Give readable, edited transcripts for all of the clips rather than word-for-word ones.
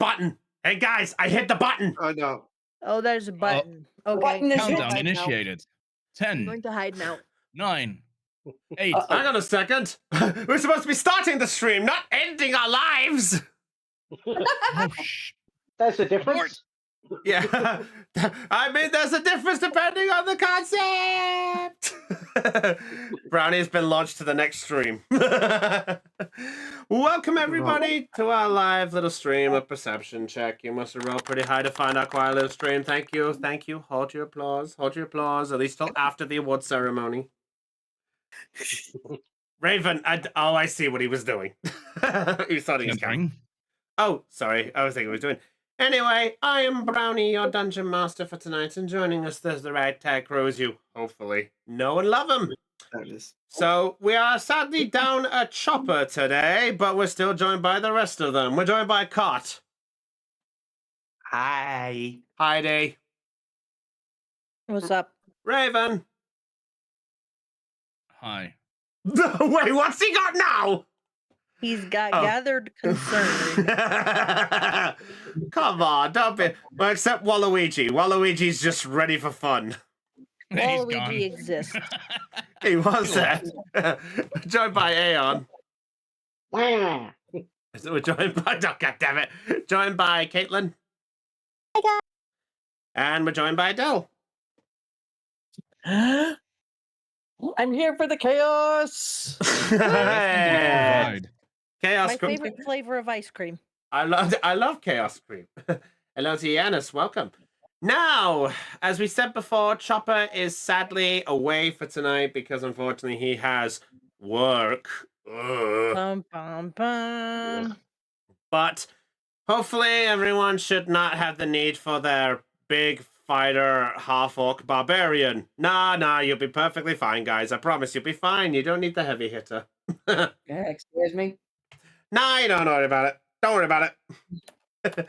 button. Hey guys, I hit the button. Oh no. Oh, there's a button. Okay. Button is Countdown hit. initiated. I'm 10, going to hide now. 9, 8. Hang on a second. We're supposed to be starting the stream, not ending our lives. Oh, That's the difference. Yeah. I mean, there's a difference depending on the concept. Brownie has been launched to the next stream. Welcome, everybody, to our live little stream of Perception Check. You must have rolled pretty high to find our quiet little stream. Thank you. Thank you. Hold your applause. Hold your applause, at least till after the award ceremony. Raven, I see what he was doing. He thought he was going. Oh, sorry. I was thinking he was doing. Anyway, I am Brownie, your dungeon master for tonight, and joining us there's the ragtag crew as you hopefully know and love him. There it is. So we are sadly down a chopper today, but we're still joined by the rest of them. We're joined by Cot. Hi. Heidi. What's up? Raven. Hi. Wait, what's he got now? He's got gathered concern. Come on, don't be. Well, except Waluigi. Waluigi's just ready for fun. Waluigi exists. He was there. Joined by Aeon. Wow. So we're joined by, oh, God damn it. Joined by Caitlin. Hi, guys. And we're joined by Adele. I'm here for the chaos. Hey. Chaos My cream. favorite flavor of ice cream. I love Chaos Cream. Hello to Yanis, welcome. Now, as we said before, Chopper is sadly away for tonight because unfortunately he has work. Bum, bum, bum. But hopefully everyone should not have the need for their big fighter half-orc barbarian. Nah, you'll be perfectly fine, guys. I promise you'll be fine. You don't need the heavy hitter. Yeah, excuse me. Nah, you don't worry about it. Don't worry about it.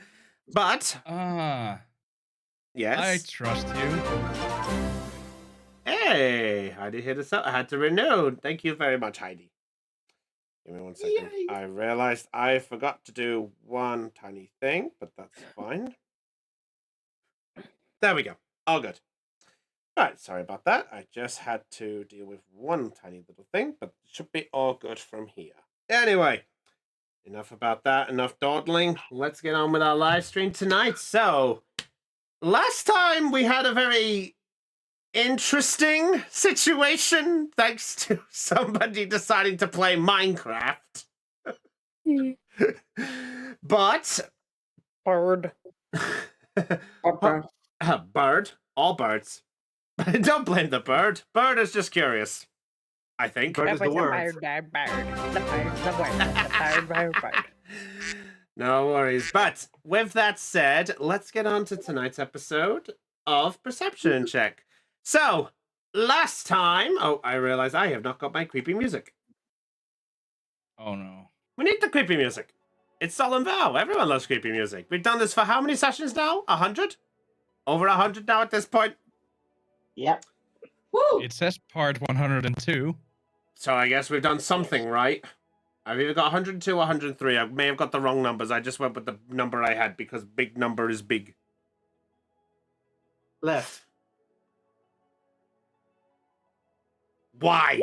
But yes, I trust you. Hey, Heidi hit us up. I had to renew. Thank you very much, Heidi. Give me 1 second. Yay. I realized I forgot to do one tiny thing, but that's fine. There we go. All good. All right, sorry about that. I just had to deal with one tiny little thing, but it should be all good from here. Anyway, enough about that. Enough dawdling. Let's get on with our live stream tonight. So, last time we had a very interesting situation thanks to somebody deciding to play Minecraft. But Bird. bird, all birds. Don't blame the bird. Bird is just curious, I think. Bird is the word. Bird. No worries. But with that said, let's get on to tonight's episode of Perception Check. So, last time... Oh, I realize I have not got my creepy music. Oh no. We need the creepy music. It's Solemn Vow. Everyone loves creepy music. We've done this for how many sessions now? 100? Over 100 now at this point? Yep. Woo! It says part 102. So I guess we've done something right. I've either got 102 or 103. I may have got the wrong numbers. I just went with the number I had because big number is big. Left. Why?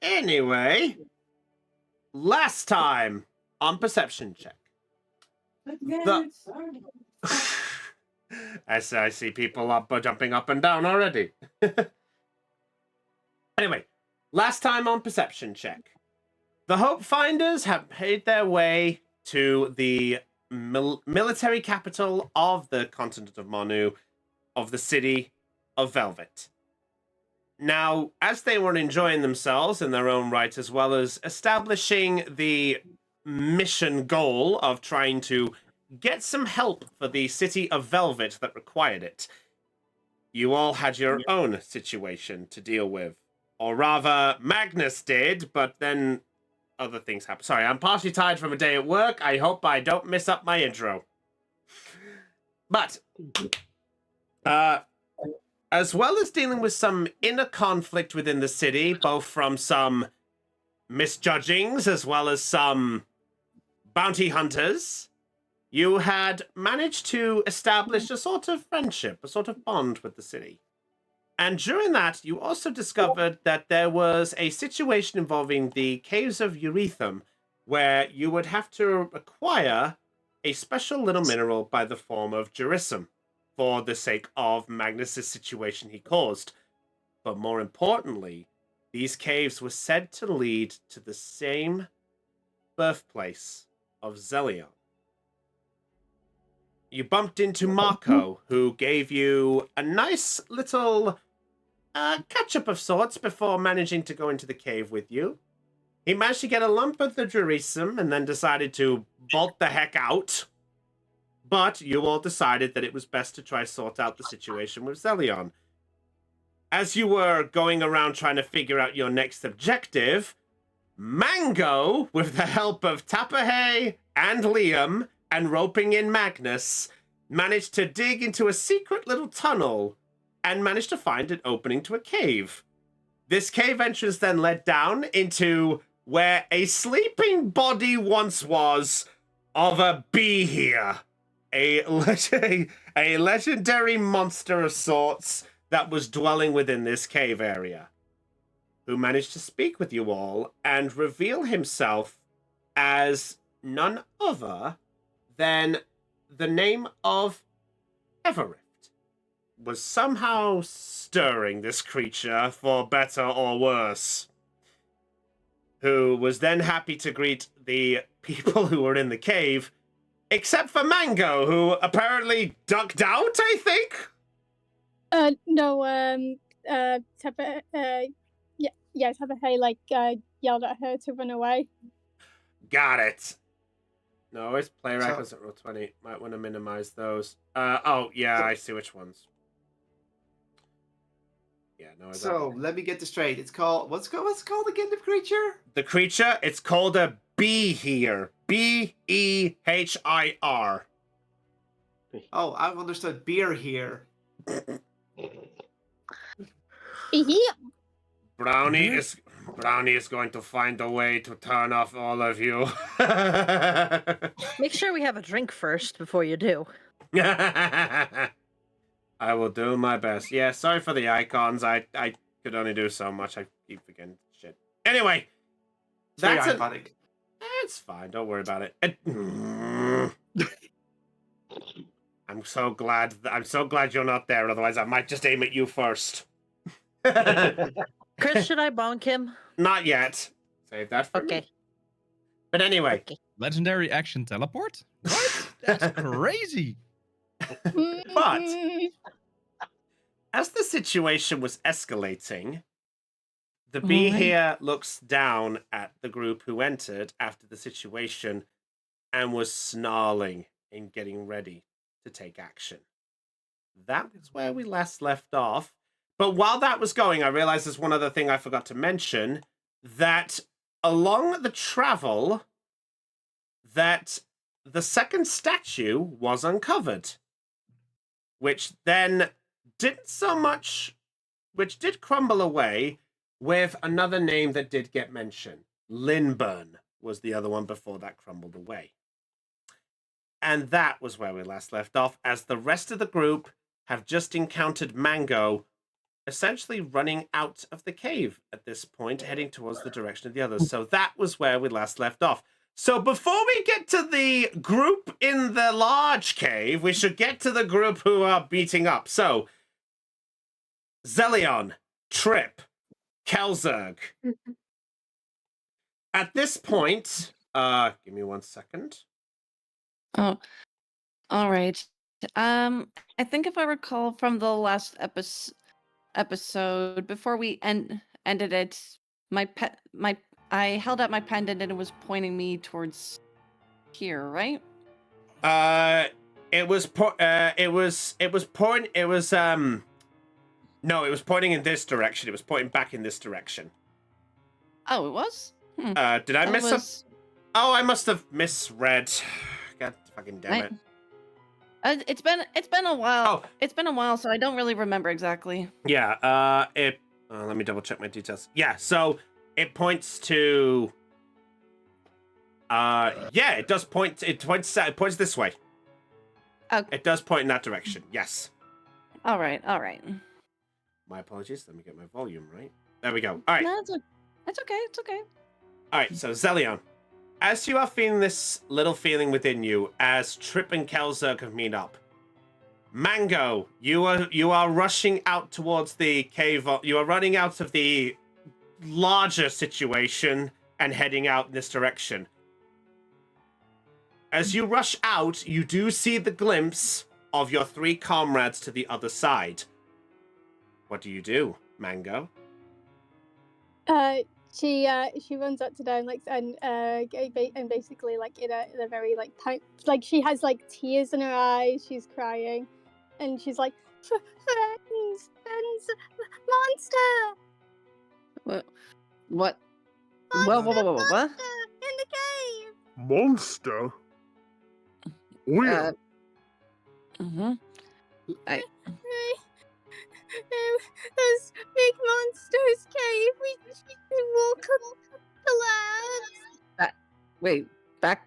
Anyway, last time on Perception Check. I see people up jumping up and down already. Anyway, last time on Perception Check. The Hope Finders have made their way to the military capital of the continent of Manu, of the city of Velvet. Now, as they were enjoying themselves in their own right, as well as establishing the mission goal of trying to get some help for the city of Velvet that required it, you all had your own situation to deal with. Or rather, Magnus did, but then other things happened. Sorry, I'm partially tired from a day at work. I hope I don't mess up my intro. But, as well as dealing with some inner conflict within the city, both from some misjudgings as well as some bounty hunters, you had managed to establish a sort of friendship, a sort of bond with the city. And during that, you also discovered that there was a situation involving the Caves of Eurythum, where you would have to acquire a special little mineral by the form of Gerissum for the sake of Magnus's situation he caused. But more importantly, these caves were said to lead to the same birthplace of Zelion. You bumped into Marco, who gave you a nice little catch-up of sorts before managing to go into the cave with you. He managed to get a lump of the Gerissum and then decided to bolt the heck out. But you all decided that it was best to try sort out the situation with Zelion. As you were going around trying to figure out your next objective, Mango, with the help of Tapahe and Liam, and roping in Magnus, managed to dig into a secret little tunnel and managed to find an opening to a cave. This cave entrance then led down into where a sleeping body once was of a bee here. A legendary monster of sorts that was dwelling within this cave area, who managed to speak with you all and reveal himself as none other than the name of Everett was somehow stirring this creature for better or worse, who was then happy to greet the people who were in the cave, except for Mango, who apparently ducked out, I think? No, Tapa, Tapa, yelled at her to run away. Got it. No, always play So- reckless at roll 20. Might want to minimize those. Oh, yeah, I see which ones. Yeah, no, So let me get this straight. It's called what's it called again? The creature? the creature, it's called a Behir. Behir. Oh, I've understood beer here. Brownie is going to find a way to turn off all of you. Make sure we have a drink first before you do. I will do my best. Yeah, sorry for the icons. I could only do so much. I keep forgetting shit. Anyway, It's very that's iconic. it's fine. Don't worry about it. I'm so glad you're not there. Otherwise, I might just aim at you first. Chris, should I bonk him? Not yet. Save that for me. Okay. But anyway, Okay. Legendary action teleport? What? That's crazy. But as the situation was escalating, the bee Alright. here looks down at the group who entered after the situation and was snarling and getting ready to take action. That was where we last left off. But while that was going, I realized there's one other thing I forgot to mention, that along the travel, that the second statue was uncovered, which then didn't so much, which did crumble away with another name that did get mentioned. Linburn was the other one before that crumbled away. And that was where we last left off, as the rest of the group have just encountered Mango essentially running out of the cave at this point, heading towards the direction of the others. So that was where we last left off. So before we get to the group in the large cave, we should get to the group who are beating up. So, Zelion, Trip, Kelzerg. At this point, give me 1 second. Oh, all right. I think if I recall from the last episode, before we ended it, I held out my pendant and it was pointing me towards here, right? It was pointing in this direction. It was pointing back in this direction. Oh, it was. Did I That miss some? was- Oh, I must have misread. God fucking damn it. It's been a while. Oh. It's been a while, so I don't really remember exactly. Yeah, let me double check my details. Yeah, so it points to Yeah, it does point. It points this way. Oh. It does point in that direction. Yes. All right, all right. My apologies. Let me get my volume right. There we go. All right. No, it's okay. It's okay. All right. So Zelion, as you are feeling this little feeling within you, as Trip and Kelzerg have meet up, Mango, you are rushing out towards the cave. You are running out of the larger situation and heading out in this direction. As you rush out, you do see the glimpse of your 3 comrades to the other side. What do, Mango? She runs up to them and basically like in a very like like she has like tears in her eyes. She's crying, and she's like, friends, monster. What? Monster, What? monster in the cave. Monster? Where? Mm-hmm. Those big monsters cave. We walk up the land. Wait, back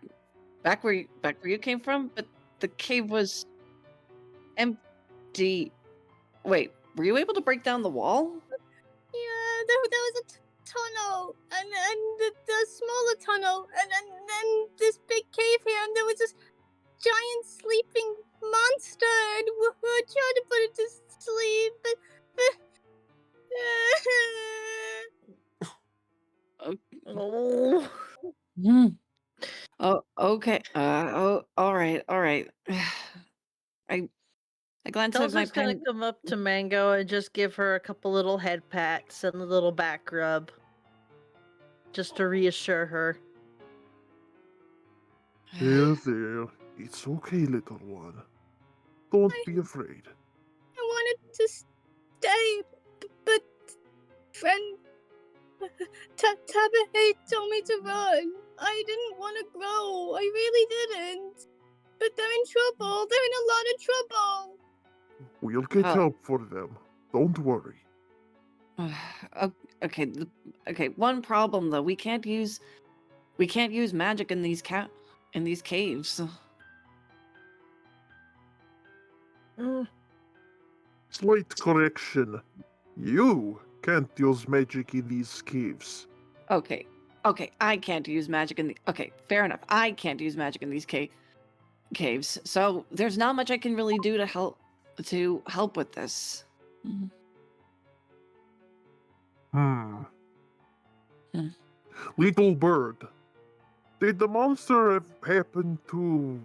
where you came from, but the cave was empty. Wait, were you able to break down the wall? Yeah, there was a tunnel, and the smaller tunnel, and then this big cave here, and there was this giant sleeping monster, and we were trying to put it to sleep, but Oh. Oh, okay. All right. I glanced at my Kelsey's gonna pen. come up to Mango and just give her a couple little head pats and a little back rub, just to reassure her. There. It's okay, little one. Don't be afraid. I wanted to stay, but friend Tabahe told me to run. I didn't want to grow. I really didn't. But they're in trouble. They're in a lot of trouble. We'll get Oh. help for them. Don't worry. Okay. Okay. One problem though, we can't use magic in these caves. Slight correction. You can't use magic in these caves. Okay, I can't use magic in the. Okay, fair enough. I can't use magic in these caves, so there's not much I can really do to help with this. Hmm. Hmm. Little bird, did the monster happen to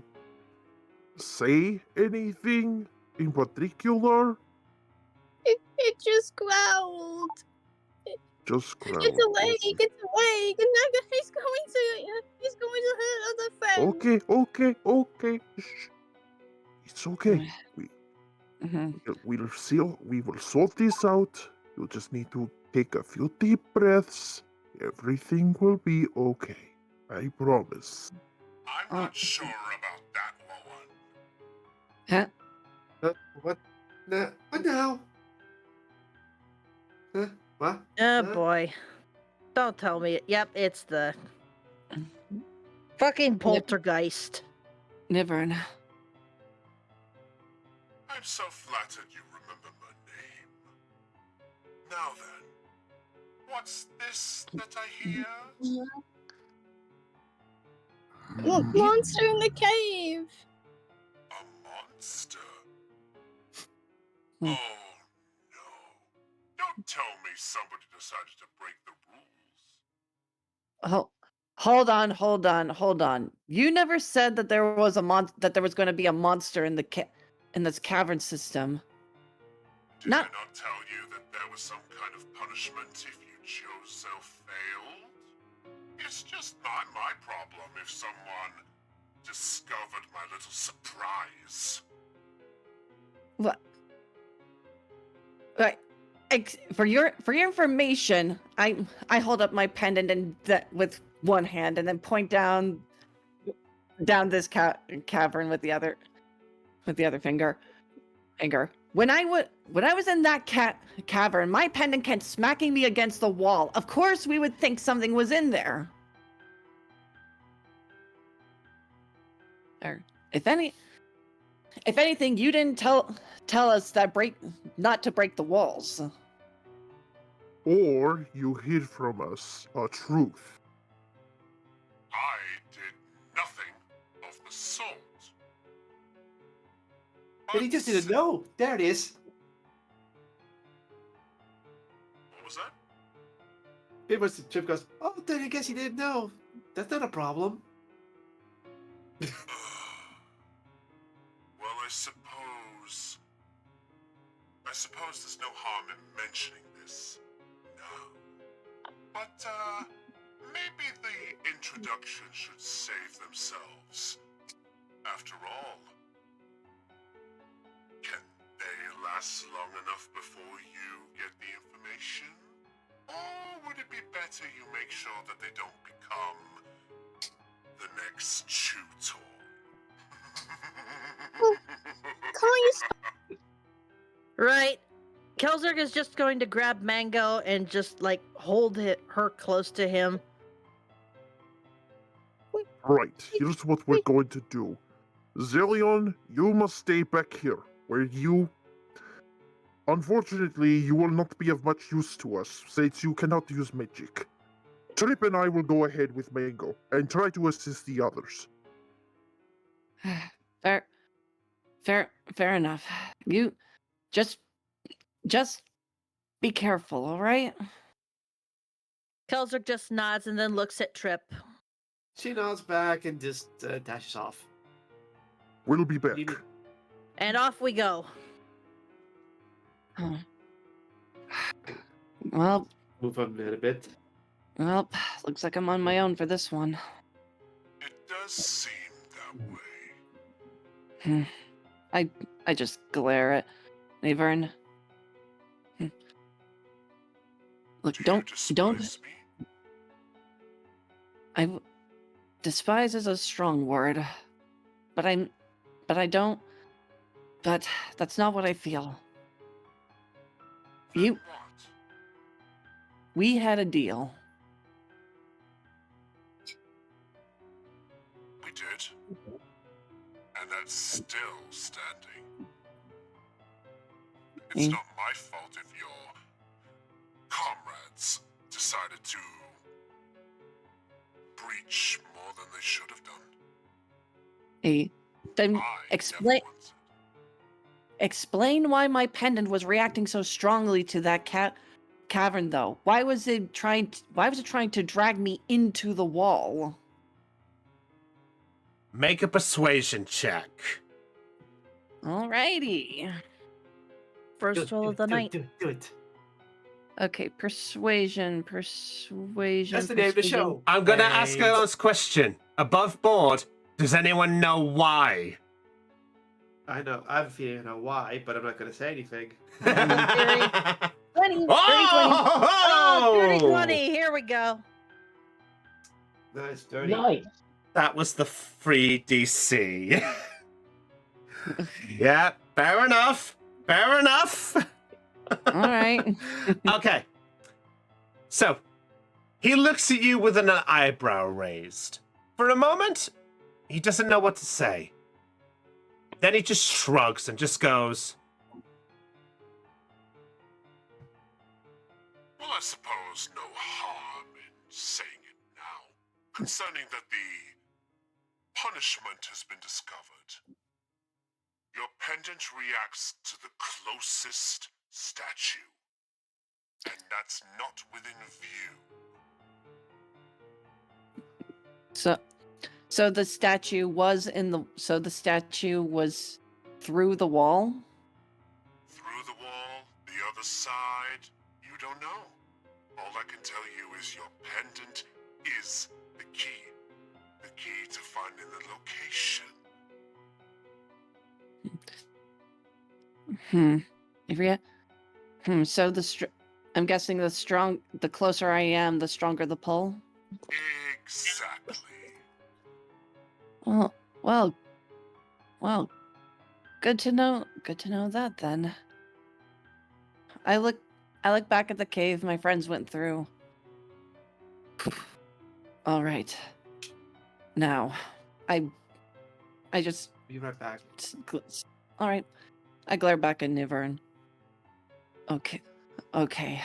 say anything in particular? It just growled. Just growled. It's awake. It's awake. And now he's going to hurt other friends. Okay. Shh. It's okay. Mhm. We will sort this out. You just need to take a few deep breaths. Everything will be okay. I promise. I'm not sure about that one. Huh? What? What now? What? Oh boy. Don't tell me. Yep, it's the fucking poltergeist. Nivern. I'm so flattered you remember my name. Now then, what's this that I hear? Monster in the cave. A monster? Hmm. Oh no. Don't tell me somebody decided to break the rules. Hold on. You never said that there was that there was going to be a monster in this cavern system. Did Not- I not tell you that there was some kind of punishment if you chose self-failed? It's just not my problem if someone discovered my little surprise. What? Right. For your information, I hold up my pendant and with one hand and then point down this cavern with the other finger. When I was in that cavern, my pendant kept smacking me against the wall. Of course, we would think something was in there. Or if anything, you didn't tell us that not to break the walls. Or you hid from us a truth. I did nothing of the sort. But he just didn't know. There it is. What was that? Trip goes, oh, then I guess he didn't know. That's not a problem. Well, I suppose there's no harm in mentioning this now. But, maybe the introduction should save themselves. After all, can they last long enough before you get the information? Or would it be better you make sure that they don't become the next chew toy? Calling you Right. Kelzerg is just going to grab Mango and just like hold her close to him. Right, here's what we're going to do. Zillion, you must stay back here, where you... Unfortunately, you will not be of much use to us, since you cannot use magic. Trip and I will go ahead with Mango, and try to assist the others. Fair enough. You just be careful, all right? Kelzerg just nods and then looks at Trip. She nods back and just dashes off. We'll be back. Leaving. And off we go. Well, Move up a bit. looks like I'm on my own for this one. It does seem that way. I just glare at Navern. Look, Do you don't. despise me? Despise is a strong word, but I don't. But that's not what I feel. Then You- what? We had a deal. We did. And that's still standing. It's Eh? not my fault if your comrades decided to breach more than they should have done. Then I explain. never wanted. Explain why my pendant was reacting so strongly to that cavern, though. Why was it trying to drag me into the wall? Make a persuasion check. Alrighty. First roll of the night. Do it. Okay, persuasion. That's the name of the show. I'm gonna ask a Wait. last question. Above board, does anyone know why? I know. I have a feeling I know why, but I'm not going to say anything. 20, 30, 20. Oh! 30, 20. Here we go. Nice, dirty. Nice. That was the free DC. Yeah, fair enough. Fair enough. All right. Okay. So, he looks at you with an eyebrow raised. For a moment, he doesn't know what to say. Then he just shrugs and just goes, Well, I suppose no harm in saying it now, concerning that the punishment has been discovered. Your pendant reacts to the closest statue, and that's not within view. So the statue was the statue was through the wall? Through the wall, the other side, you don't know. All I can tell you is your pendant is the key. The key to finding the location. Ivrea? So I'm guessing the closer I am, the stronger the pull? Exactly. Well, good to know that then. I look back at the cave my friends went through. All right. Now, I just Be right back. all right. I glare back at Nivern. Okay, okay.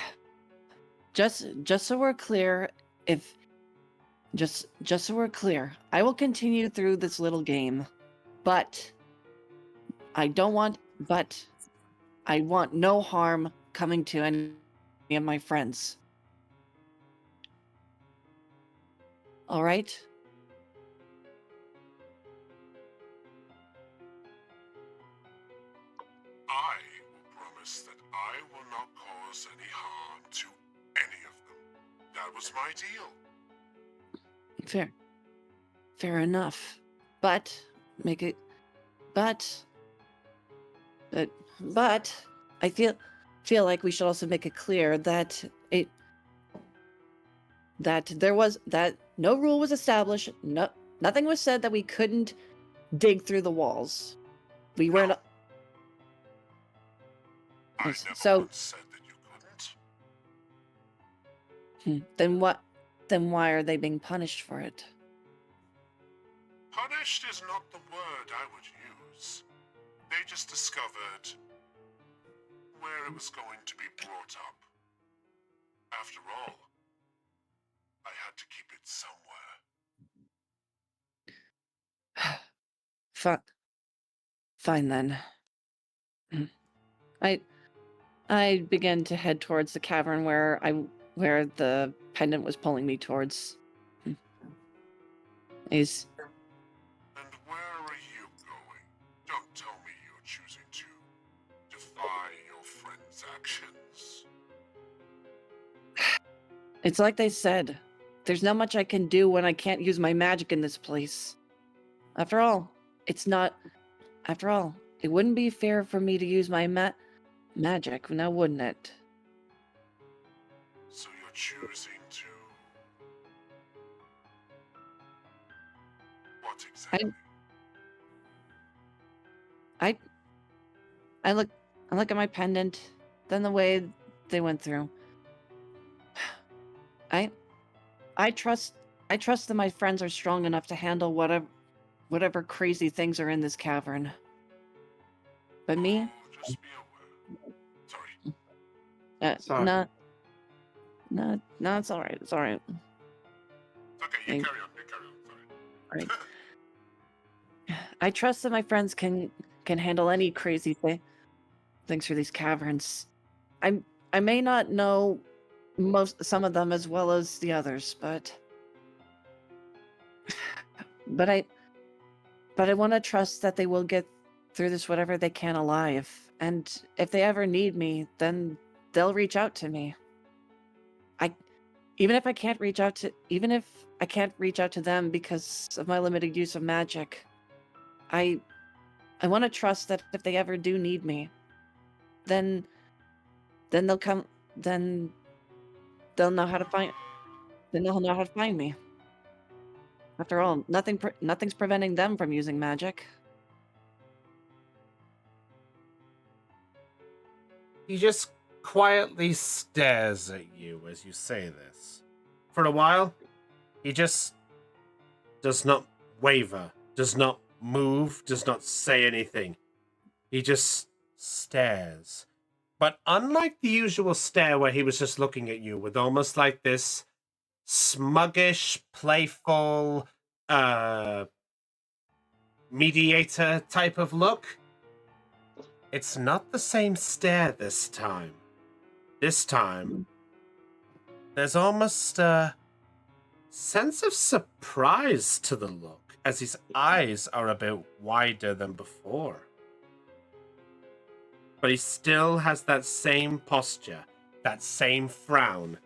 Just so we're clear, if just so we're clear, I will continue through this little game, but I don't want. But I want no harm coming to any of my friends. All right. I will promise that I will not cause any harm to any of them. That was my deal. Fair enough. But make it. But but I feel like we should also make it clear that no rule was established. Nothing was said that we couldn't dig through the walls. We were not. I Yes, never so- once said that you couldn't. Then what? Then why are they being punished for it? Punished is not the word I would use. They just discovered where it was going to be brought up. After all, I had to keep it somewhere. Fine then. I began to head towards the cavern where the pendant was pulling me towards. Is And where are you going? Don't tell me you're choosing to defy your friend's actions. it's like they said, there's not much I can do when I can't use my magic in this place. After all, it wouldn't be fair for me to use my magic, now wouldn't it? So you're choosing to... What exactly? I look at my pendant, then the way they went through. I trust that my friends are strong enough to handle whatever crazy things are in this cavern. But me, Oh, just be aware. Sorry. Sorry. no, it's all right. It's all right. Okay, you Thank- carry on. You carry on. Sorry. I trust that my friends can handle any crazy things through these caverns. I may not know some of them as well as the others, but I want to trust that they will get through this whatever they can alive. And if they ever need me, then they'll reach out to me. Even if I can't reach out to them because of my limited use of magic, I want to trust that if they ever do need me, then they'll come. Then they'll know how to find. Then they'll know how to find me. After all, nothing's preventing them from using magic. He just quietly stares at you as you say this. For a while, he just does not waver, does not move, does not say anything. He just stares. But unlike the usual stare where he was just looking at you with almost like this smuggish, playful, mediator type of look, it's not the same stare this time. This time, there's almost a sense of surprise to the look, as his eyes are a bit wider than before. But he still has that same posture, that same frown,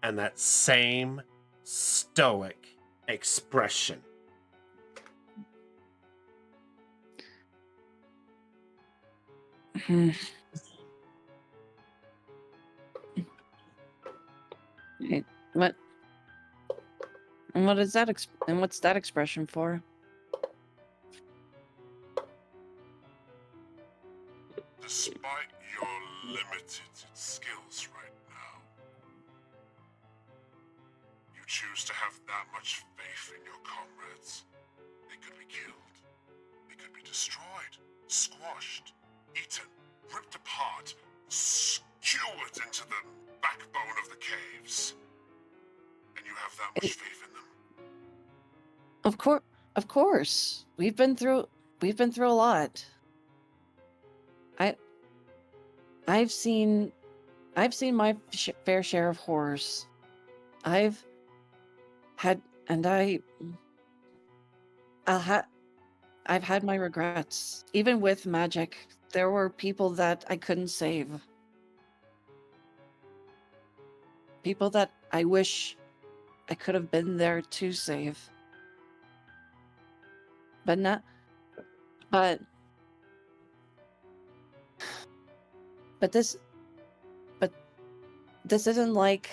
and that same stoic expression. What? And what is that? And what's that expression for? Despite your limited skills right now, you choose to have that much faith in your comrades. They could be killed. destroyed, squashed, eaten, ripped apart, skewered into the backbone of the caves. And you have that much faith in them? Of course. We've been through a lot. I've seen my fair share of horrors. I've had my regrets. Even with magic, there were people that I couldn't save. People that I wish I could have been there to save. But this isn't like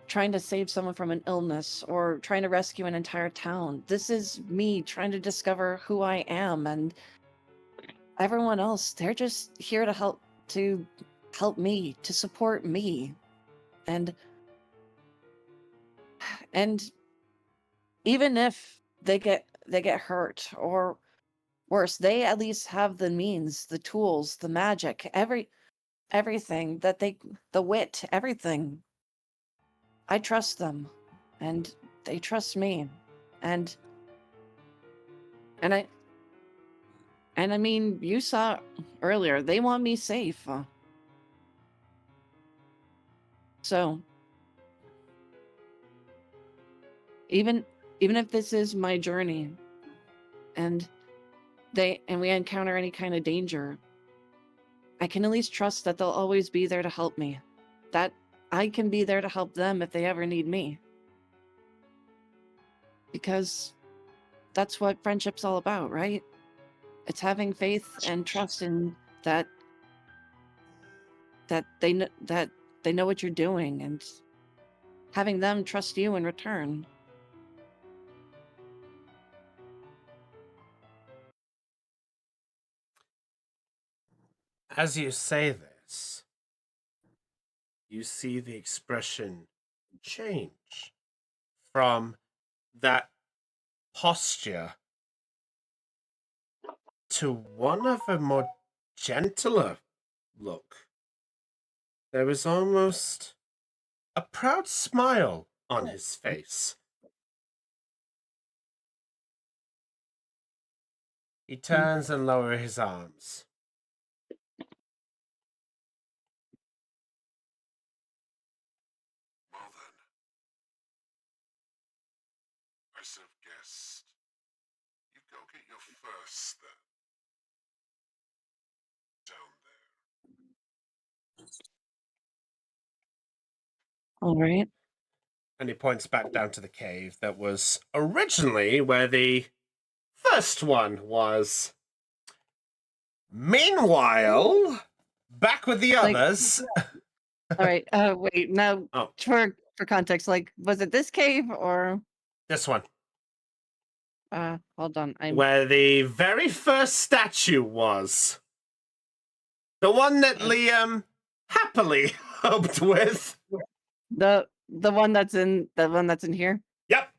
trying to save someone from an illness or trying to rescue an entire town. This is me trying to discover who I am, and everyone else, they're just here to help me, to support me. And even if they get hurt or worse, they at least have the means, the tools, the magic, everything that the wit, everything. I trust them, and they trust me, and I mean, you saw earlier, they want me safe. So even if this is my journey, and we encounter any kind of danger, I can at least trust that they'll always be there to help me. That I can be there to help them if they ever need me. Because that's what friendship's all about, right? It's having faith and trust in that they know what you're doing, and having them trust you in return. As you say this, you see the expression change from that posture to one of a more gentler look. There was almost a proud smile on his face. He turns and lowers his arms. Well then, I should have guessed. You go get your first then. Down there. All right. And he points back down to the cave that was originally where the first one was. Meanwhile, back with the Like- others. All right. Wait. Now, Oh. for context, like, was it this cave or? This one. Hold on. Where the very first statue was. The one that Liam happily helped with. the one that's in here. Yep.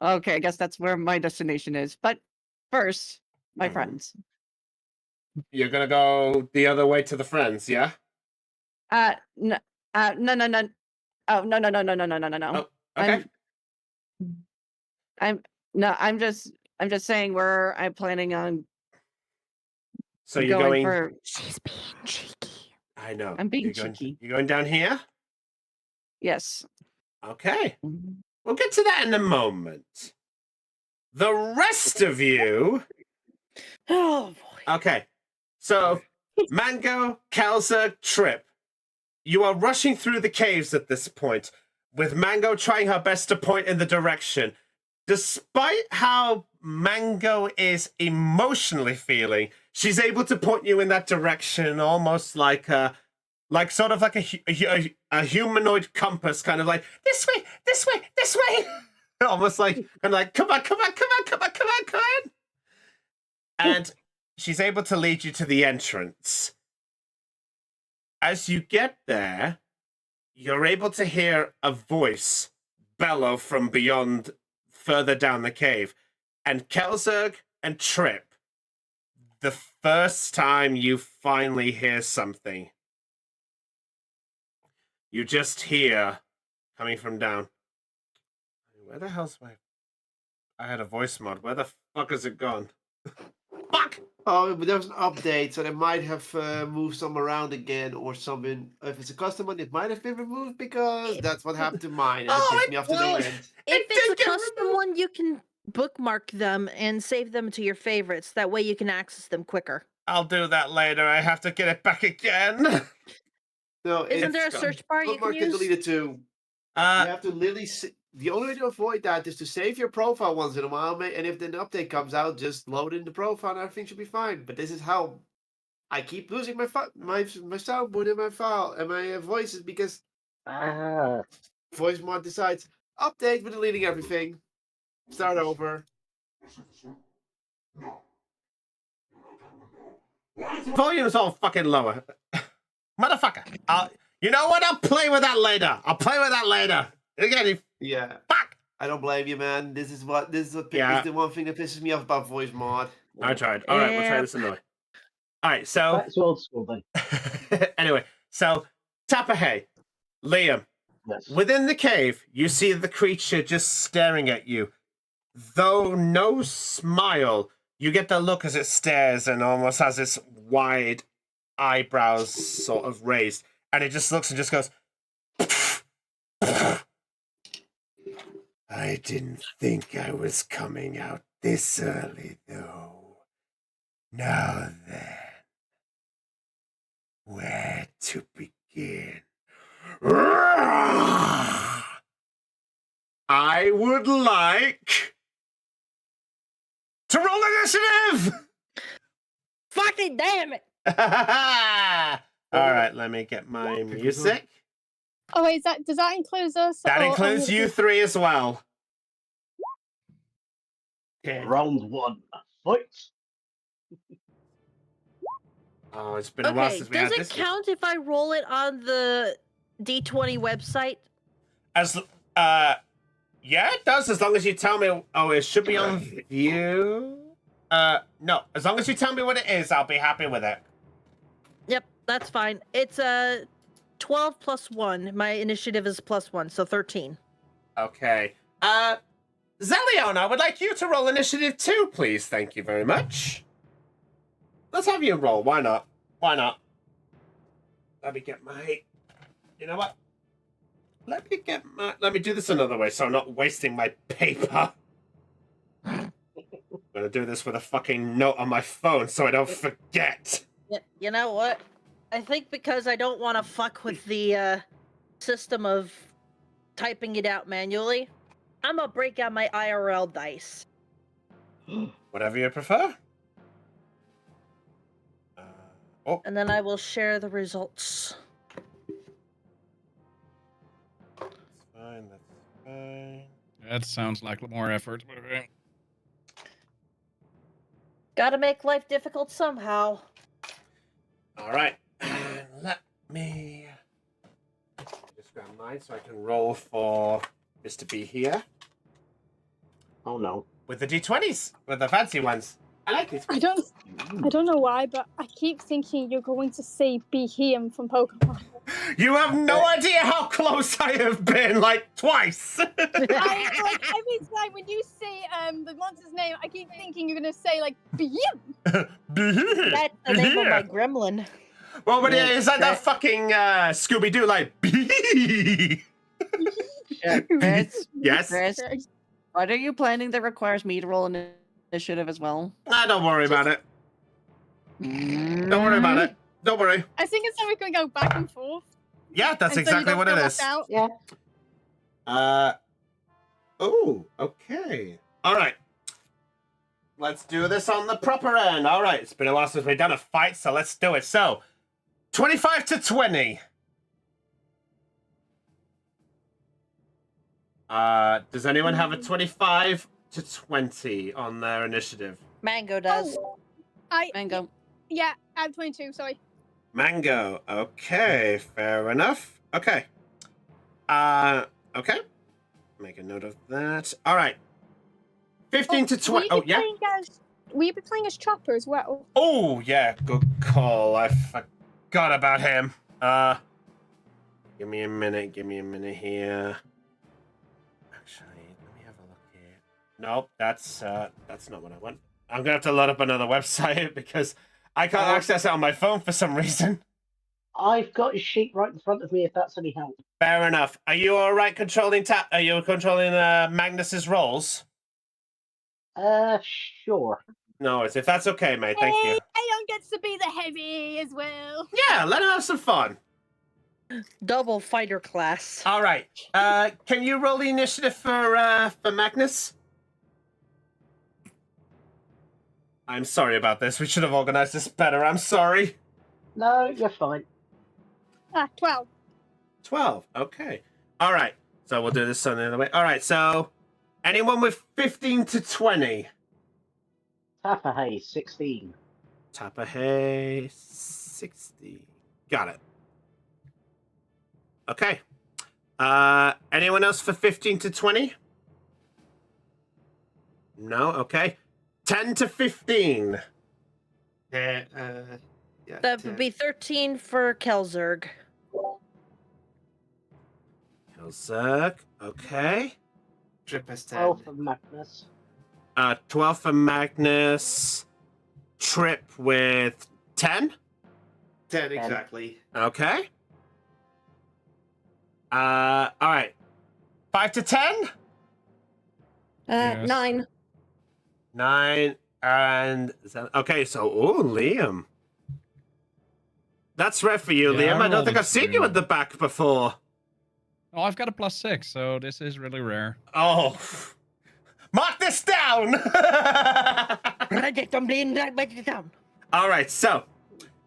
Okay. I guess that's where my destination is. But first, my Mhm. friends. You're gonna go the other way to the friends, yeah? No. No. Oh, no. Oh, okay. I'm just saying where I'm planning on So you're going going. for. She's being cheeky. I know. I'm being you're going, cheeky. You're going down here? Yes. Okay. We'll get to that in a moment. The rest of you. Oh boy. Okay. So, Mango, Kelsa, Trip. You are rushing through the caves at this point, with Mango trying her best to point in the direction. Despite how Mango is emotionally feeling, she's able to point you in that direction almost like a humanoid compass, kind of like, this way, this way, this way. Almost like, kind of like, come on. And she's able to lead you to the entrance. As you get there, you're able to hear a voice bellow from beyond further down the cave. And Kelzerg and Trip, the first time you finally hear something, you just hear coming from down. Where the hell's my... I had a voice mod. Where the fuck has it gone? Fuck! Oh, but there was an update, so they might have moved some around again or something. If it's a custom one, it might have been removed because that's what happened to mine. And Oh, it pissed me off to well, no end. If It did it's a get custom removed. one, you can bookmark them and save them to your favorites. That way you can access them quicker. I'll do that later. I have to get it back again. No, Isn't there a it's search bar you can bookmark and use? delete it too. You have to literally. The only way to avoid that is to save your profile once in a while, mate. And if an update comes out, just load in the profile and everything should be fine. But this is how I keep losing my soundboard and my file and my voices because voice mod decides update with deleting everything, start over. Volume's all fucking lower. Motherfucker. You know what? I'll play with that later. Again, Yeah, fuck. I don't blame you, man. This is Yeah. the one thing that pisses me off about voice mod. I tried. All right, we'll try Yeah. this another way. All right, so Back to old school then. anyway, so Tapahay, Liam, Yes. within the cave, you see the creature just staring at you. Though no smile, you get the look as it stares and almost has its wide eyebrows sort of raised. And it just looks and just goes, I didn't think I was coming out this early, though. Now then, where to begin? I would like to roll initiative! Fucking damn it! All right, let me get my music. Oh, wait, does that include us? That or includes only you the- three as well. Okay. Round one. Fight. Oh, it's been a while Okay, since we had does it this. count if I roll it on the D20 website? As yeah, it does. As long as you tell me. Oh, it should be on view. No. As long as you tell me what it is, I'll be happy with it. Yep, that's fine. It's 12 plus 1. My initiative is plus 1, so 13. Okay. Zelion, I would like you to roll initiative 2, please. Thank you very much. Let's have you roll. Why not? Why not? Let me get my... You know what? Let me do this another way so I'm not wasting my paper. I'm gonna do this with a fucking note on my phone so I don't forget. You know what? I think because I don't want to fuck with the system of typing it out manually, I'm gonna break out my IRL dice. Whatever you prefer. Oh, And then I will share the results. that's fine. That's fine. That sounds like more effort. But okay. Gotta make life difficult somehow. All right. Let me just grab mine so I can roll for Mr. B here Oh no. with the D20s, with the fancy ones. I like these. I don't know why, but I keep thinking you're going to say Behem from Pokemon. You have no idea how close I have been, like twice. Like every time when you say the monster's name, I keep thinking you're gonna say like Behem. That's the name of my gremlin. Well, but yeah, is that that fucking Scooby-Doo, like, Chris, yes? Chris, what are you planning that requires me to roll an initiative as well? Don't worry about it. Don't worry about it. Don't worry. I think it's so we can go back and forth. Yeah, that's and so you exactly don't what feel it left is. out. Yeah. Oh, okay. All right. Let's do this on the proper end. All right. It's been a while since we've done a fight, so let's do it. So, 25 to 20. Does anyone have a 25 to 20 on their initiative? Mango does. Mango. Yeah, I have 22. Sorry. Mango. Okay, fair enough. Okay. Okay. Make a note of that. All right. 15 to 20. Oh, yeah? Will you be playing as Chopper as well? Oh, yeah. Good call. I forgot about him. Give me a minute here. Actually, let me have a look here. Nope, that's not what I want. I'm gonna have to load up another website because I can't access it on my phone for some reason. I've got his sheet right in front of me if that's any help. Fair enough. Are you alright controlling Are you controlling Magnus's rolls? Sure. No, if that's okay, mate, thank you. Aeon gets to be the heavy as well. Yeah, let him have some fun. Double fighter class. Alright. Can you roll the initiative for Magnus? I'm sorry about this. We should have organized this better. I'm sorry. No, you're fine. 12. 12. Okay. All right. So we'll do this on the other way. All right. So anyone with 15 to 20? Tapahay, 16. Tapahay, 60. Got it. Okay. Anyone else for 15 to 20? No? Okay. 10 to 15. Yeah, That would be 13 for Kelzerg. Kelzerg. Okay. Trip has 10. 12 for Magnus. 12 for Magnus. Trip with 10. 10 exactly. Okay. All right. 5 to 10. Yes. 9. 9 and okay. So, Liam. That's rare for you, Yeah, Liam. I don't think rolled I've seen you two. at the back before. Oh, I've got a +6, so this is really rare. Oh, mark this down. All right. So,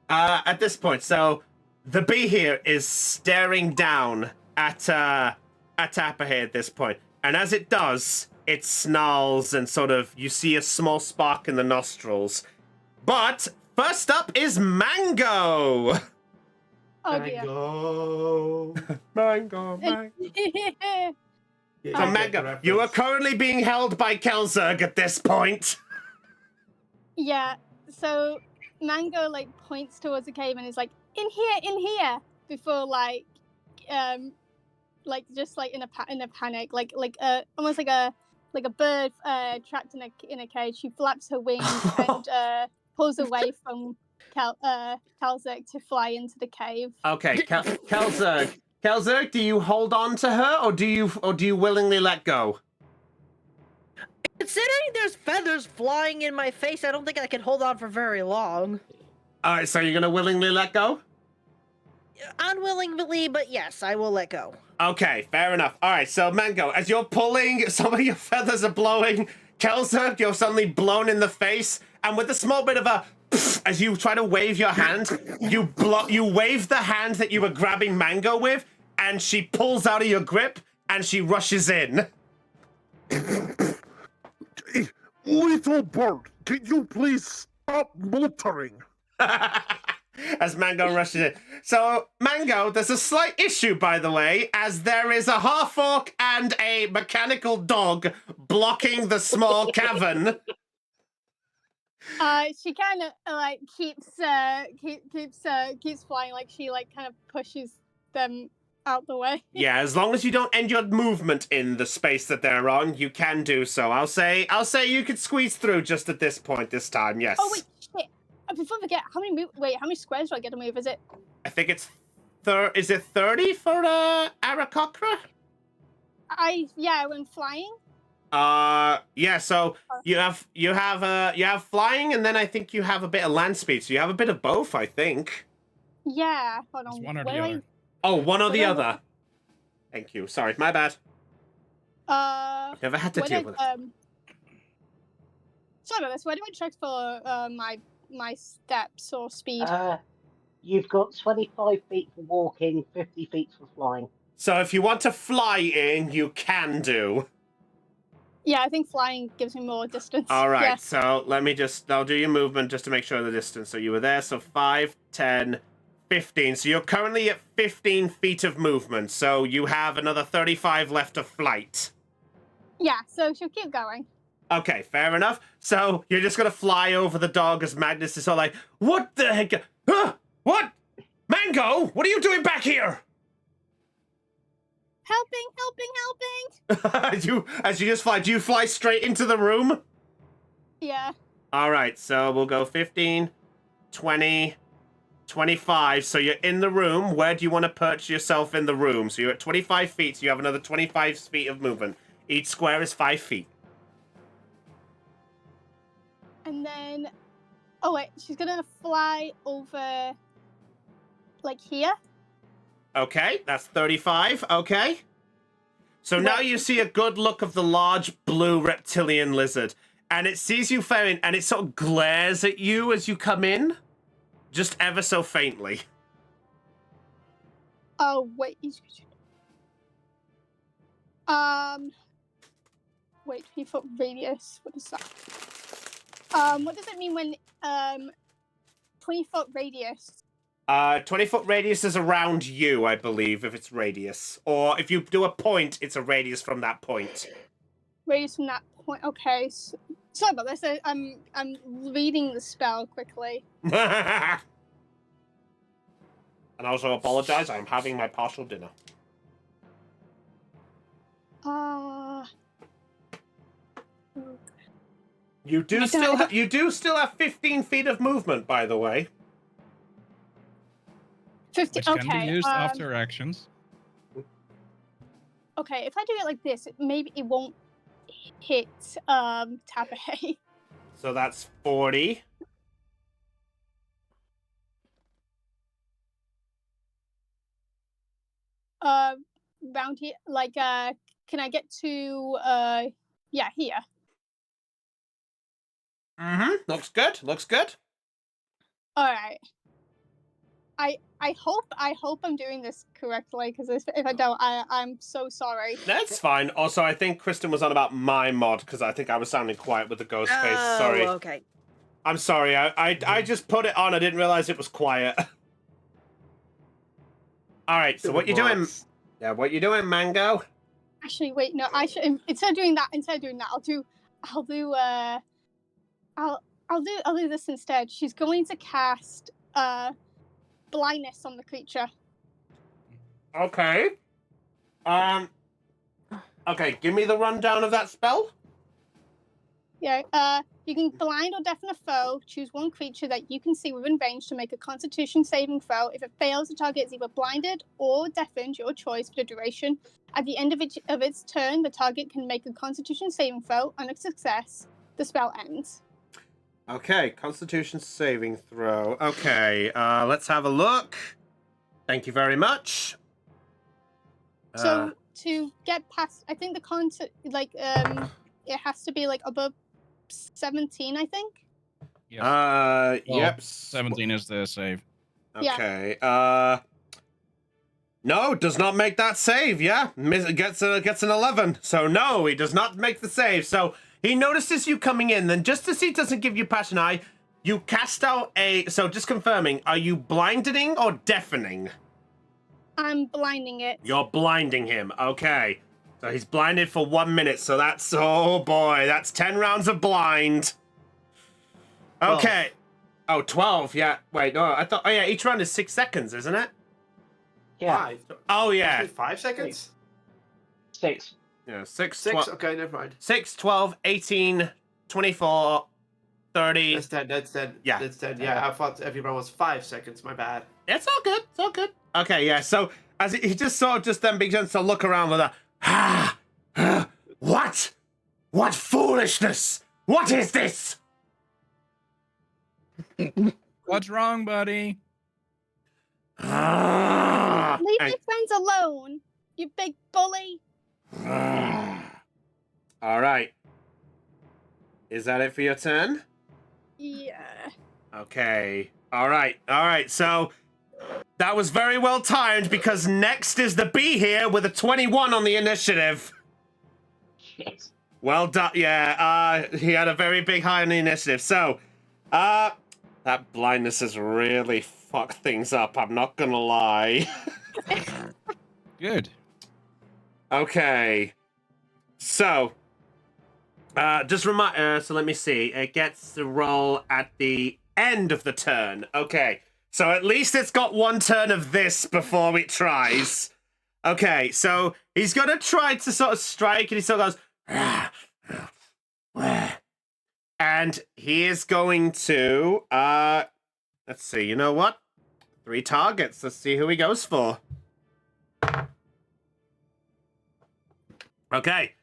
at this point, so the bee here is staring down at Tapahay at this point, and as it does, it snarls and sort of you see a small spark in the nostrils. But first up is Mango. Oh dear. Mango. Yeah, So you get the Mango, you are reference. currently being held by Kelzerg at this point. Yeah, so Mango like points towards the cave and is like, in here, before just like in a panic, like almost like a bird trapped in a cage. She flaps her wings and pulls away from Kelzerg to fly into the cave. Okay, Kelzerg. Kelzerg, do you hold on to her or do you willingly let go? Considering there's feathers flying in my face, I don't think I can hold on for very long. All right, so you're gonna willingly let go? Unwillingly, but yes, I will let go. Okay, fair enough. All right, so Mango, as you're pulling, some of your feathers are blowing. Kelzerg, you're suddenly blown in the face, and with a small bit of a as you try to wave your hand, you wave the hand that you were grabbing Mango with, and she pulls out of your grip and she rushes in. Hey, little bird, can you please stop motoring? As Mango rushes in. So, Mango, there's a slight issue, by the way, as there is a half-orc and a mechanical dog blocking the small cavern. She kind of like keeps flying, like she like kind of pushes them out the way. Yeah, as long as you don't end your movement in the space that they're on, you can do so. I'll say you could squeeze through just at this point this time. Yes. Oh wait, shit! Before I forget, how many squares do I get to move? Is it? I think it's is it 30 for Aarakocra? When flying. Yeah. So you have flying, and then I think you have a bit of land speed. So you have a bit of both, I think. Yeah. Hold on. It's one or Where the do other. Oh, one or the Whatever. other. Thank you. Sorry, my bad. Never had to where deal do with I, it. Sorry about this. Where do I check for my steps or speed? You've got 25 feet for walking, 50 feet for flying. So if you want to fly in, you can do. Yeah, I think flying gives me more distance. All right, Yeah. so I'll do your movement just to make sure of the distance. So you were there, so 5, 10, 15. So you're currently at 15 feet of movement. So you have another 35 left of flight. Yeah, so she'll keep going. Okay, fair enough. So you're just gonna fly over the dog as Magnus is all like, "What the heck? Huh? What? Mango? What are you doing back here?" Helping, helping, helping! As you just fly, do you fly straight into the room? Yeah. All right, so we'll go 15, 20, 25. So you're in the room. Where do you want to perch yourself in the room? So you're at 25 feet, so you have another 25 feet of movement. Each square is 5 feet. And then, oh wait, she's gonna fly over, like here. Okay, that's 35. Okay. So now Right. you see a good look of the large blue reptilian lizard. And it sees you faring, and it sort of glares at you as you come in. Just ever so faintly. Oh wait, wait, 3-foot radius. What is that? What does it mean when 20-foot radius? 20-foot radius is around you, I believe, if it's radius. Or if you do a point, it's a radius from that point. Radius from that point. Okay. So, sorry about this. I'm reading the spell quickly. And also apologize, I'm having my partial dinner. You do still have 15 feet of movement, by the way. 50. Which Okay. can be used after actions. Okay, if I do it like this, maybe it won't hit Tabe. So that's 40. Round here, like can I get to yeah, here? Looks good. Looks good. All right. I hope I'm doing this correctly, because if I don't, I'm so sorry. That's fine. Also, I think Kristen was on about my mod because I think I was sounding quiet with the ghost face. Sorry. Okay. I'm sorry. I just put it on. I didn't realize it was quiet. All right. So what you doing? Yeah, what you doing, Mango? Actually, wait, no. I should instead of doing that, I'll do this instead. She's going to cast blindness on the creature. Okay. Okay, give me the rundown of that spell. Yeah, you can blind or deafen a foe. Choose one creature that you can see within range to make a Constitution saving throw. If it fails, the target is either blinded or deafened, your choice, for the duration. At the end of its turn, the target can make a Constitution saving throw. On a success, the spell ends. Okay, Constitution saving throw. Okay, let's have a look. Thank you very much. So to get past, I think it has to be like above 17, I think. Yes. Well, Yep. 17 is the save. Okay. No, does not make that save. Yeah, gets an 11. So no, he does not make the save. So he notices you coming in. Then just as he doesn't give you passion eye, you cast out a. So just confirming, are you blinding or deafening? I'm blinding it. You're blinding him. Okay. So he's blinded for 1 minute. So that's, oh boy, that's 10 rounds of blind. Okay. 12. Oh, 12. Yeah. Wait, no, I thought, oh yeah, each round is 6 seconds, isn't it? Yeah. 5. Oh yeah. 5 seconds? 6. Yeah, 6, 6? 12, Okay, never mind. 6, 12, 18, 24, 30. That's 10. That's 10. Yeah. That's 10. Yeah, I thought every round was 5 seconds. My bad. It's all good. It's all good. Okay, yeah. So as he just sort of just then begins to look around with a, what? What foolishness? What is this? What's wrong, buddy? Leave my And- friends alone, you big bully. All right. Is that it for your turn? Yeah. Okay. All right. So that was very well timed because next is the bee here with a 21 on the initiative. Shit. Well done. Yeah, he had a very big high on the initiative. So, that blindness has really fucked things up. I'm not gonna lie. Good. Okay. So, Just remind. So let me see. It gets to roll at the end of the turn. Okay. So at least it's got one turn of this before it tries. Okay. So he's gonna try to sort of strike, and he sort of goes, and he is going to. Let's see. You know what? 3 targets. Let's see who he goes for. Okay.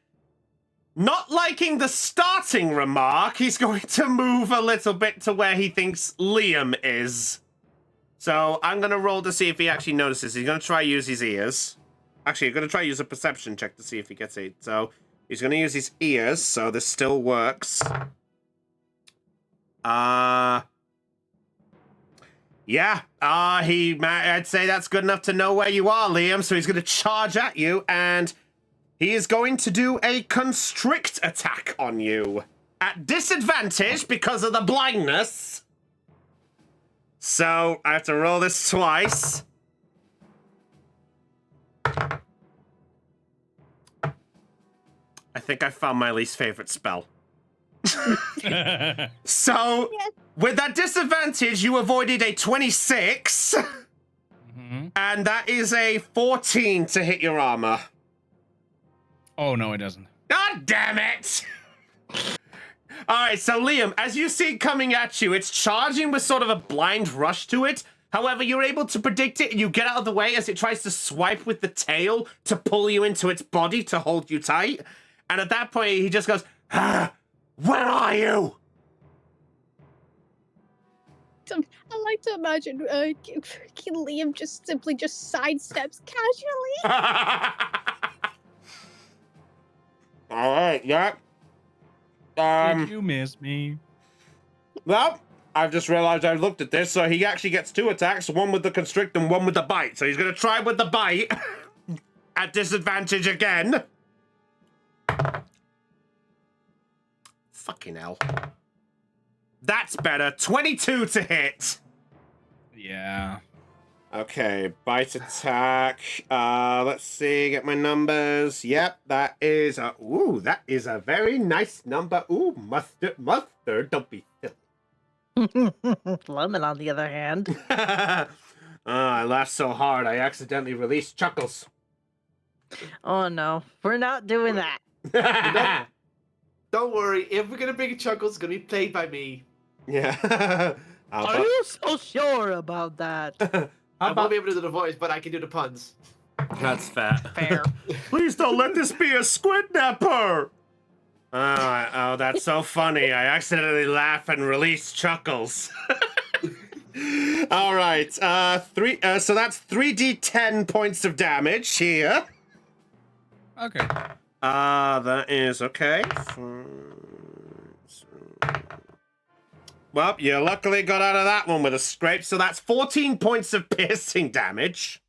Not liking the starting remark, he's going to move a little bit to where he thinks Liam is. So I'm going to roll to see if he actually notices. He's going to try use his ears. Actually, I'm going to try use a perception check to see if he gets it. So he's going to use his ears, so this still works. Yeah. I'd say that's good enough to know where you are, Liam. So he's going to charge at you, and he is going to do a constrict attack on you. At disadvantage because of the blindness. So I have to roll this twice. I think I found my least favorite spell. So, with that disadvantage, you avoided a 26. And that is a 14 to hit your armor. Oh, no, it doesn't. God damn it! Alright, so Liam, as you see it coming at you, it's charging with sort of a blind rush to it. However, you're able to predict it, and you get out of the way as it tries to swipe with the tail to pull you into its body to hold you tight. And at that point, he just goes, where are you? I like to imagine Liam just simply sidesteps casually. All right, yeah. Did you miss me? Well, I've just realized I looked at this, so he actually gets 2 attacks, one with the constrict and one with the bite. So he's going to try with the bite at disadvantage again. Fucking hell. That's better. 22 to hit. Yeah. Okay, bite attack. Let's see, get my numbers. Yep, that is that is a very nice number. Ooh, mustard, don't be silly. Lemon, on the other hand. I laughed so hard I accidentally released Chuckles. Oh no, we're not doing that. Don't worry, if we're gonna bring a Chuckles, it's gonna be played by me. Yeah. Are you so sure about that? I won't be able to do the voice, but I can do the puns. That's fair. Fair. Please don't let this be a squid napper. Oh, that's so funny. I accidentally laugh and release Chuckles. All right. So that's 3d10 points of damage here. Okay. That is okay. Well, you luckily got out of that one with a scrape, so that's 14 points of piercing damage.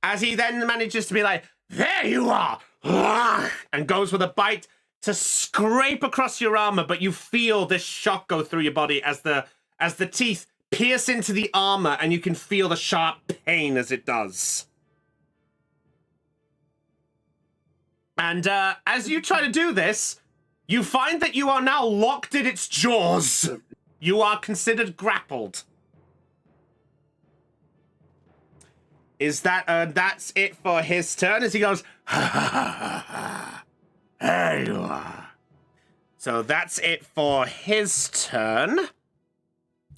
As he then manages to be like, there you are! And goes with a bite to scrape across your armor, but you feel this shock go through your body as the teeth pierce into the armor, and you can feel the sharp pain as it does. And as you try to do this, you find that you are now locked in its jaws. You are considered grappled. Is that, that's it for his turn as he goes, there you are. So that's it for his turn.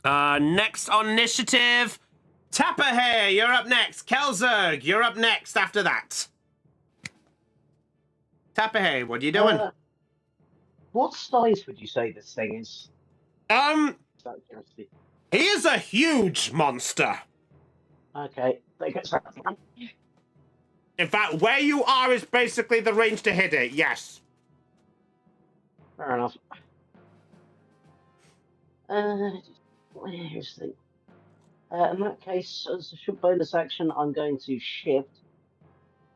Next on initiative, Tapperhay, you're up next. Kelzerg, you're up next after that. Tapperhay, what are you doing? What size would you say this thing is? He is a huge monster. Okay. In fact, where you are is basically the range to hit it, yes. Fair enough. Here's the thing. In that case, as a bonus action, I'm going to shift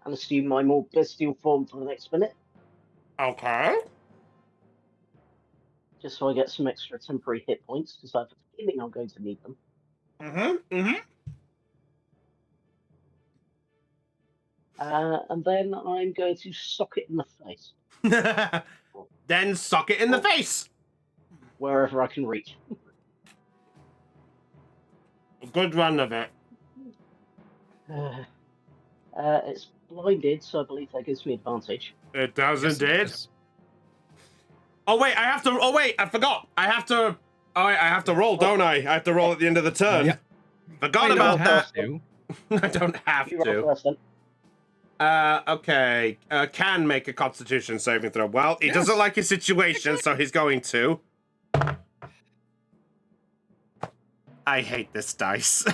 and assume my more bestial form for the next minute. Okay. Just so I get some extra temporary hit points, because I have a feeling I'm going to need them. And then I'm going to sock it in the face. Then sock it in the face. Wherever I can reach. Good run of it. It's blinded, so I believe that gives me advantage. It does Yes, it indeed. is. Oh wait, I have to. Oh wait, I forgot. I have to. Oh wait, I have to roll, don't I? I have to roll at the end of the turn. Yeah. Forgot You about don't that. have to. I don't have You roll to. first then. Okay. Can make a Constitution saving throw. Well, he Yes. doesn't like his situation, so he's going to. I hate this dice.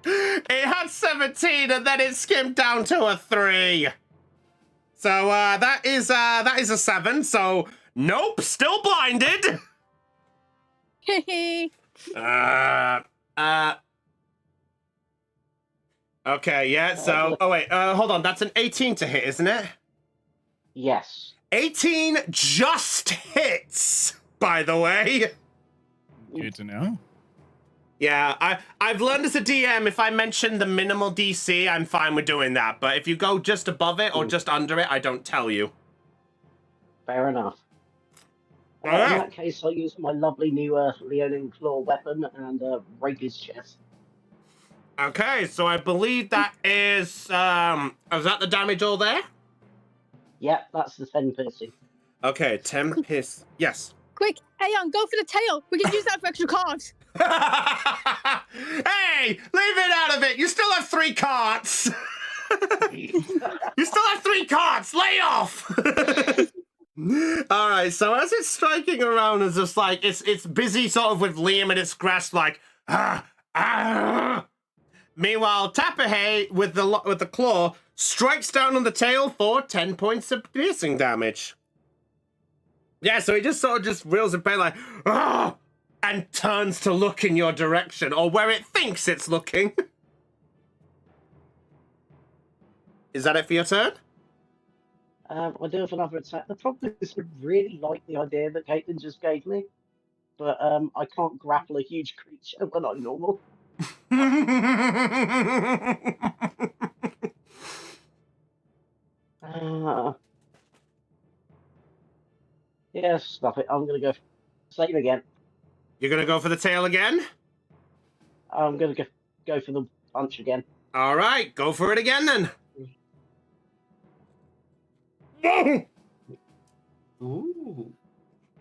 It had 17, and then it skimmed down to a 3. So that is a 7. So nope, still blinded. Hehe. Okay, yeah. So oh wait, hold on. That's an 18 to hit, isn't it? Yes. 18 just hits, by the way. Good to know. Yeah, I've learned as a DM, if I mention the minimal DC, I'm fine with doing that. But if you go just above it or just under it, I don't tell you. Fair enough. In Alright. that case, I'll use my lovely new Leonin claw weapon and rape his chest. Okay, so I believe that is that the damage all there? Yep, that's the 10 piercing. Okay, 10 piss. Yes. Quick, Aeon, go for the tail. We can use that for extra cards. Hey, leave it out of it. You still have 3 carts. You still have 3 carts. Lay off. All right. So as it's striking around, it's just like it's busy, sort of with Liam in its grasp, like Meanwhile, Tapahey with the claw strikes down on the tail for 10 points of piercing damage. Yeah, so he just sort of just reels in pain like, ah, and turns to look in your direction, or where it thinks it's looking. Is that it for your turn? I do have another attack. The problem is I really like the idea that Caitlin just gave me, but I can't grapple a huge creature when I'm normal. Yeah, stop it. I'm going to go save again. You're gonna go for the tail again? I'm going to go for the punch again. All right, go for it again then. Ooh.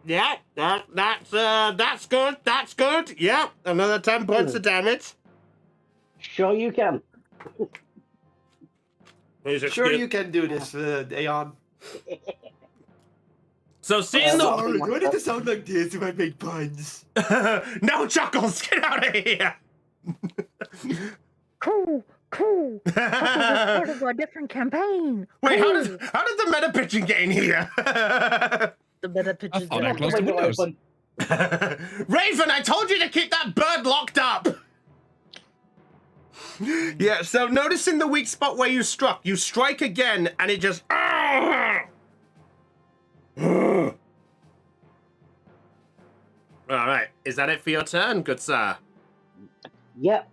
Yeah, that's good. That's good. Yeah, another 10 points of damage. Sure you can. Sure you can do this, Aeon. So seeing the Sorry, do I need to sound like this if I make puns? no Chuckles, get out of here. Cool. Part of a different campaign. Wait, how did the meta pitching get in here? The meta pitches. Oh, that close the windows. Raven, I told you to keep that bird locked up. Yeah, so noticing the weak spot where you struck, you strike again, and it just. All right, is that it for your turn, good sir? Yep.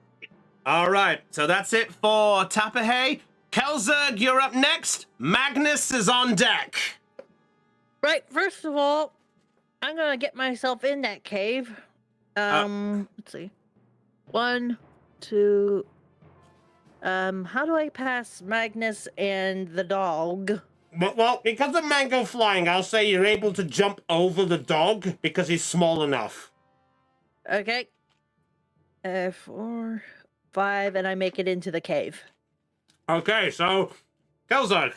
All right, so that's it for Tapahey. Kelzerg, you're up next. Magnus is on deck. Right, first of all, I'm gonna get myself in that cave. Let's see. 1, 2. How do I pass Magnus and the dog? Well, because of Mango flying, I'll say you're able to jump over the dog because he's small enough. Okay. 4, 5, and I make it into the cave. Okay, so, Kelzerg,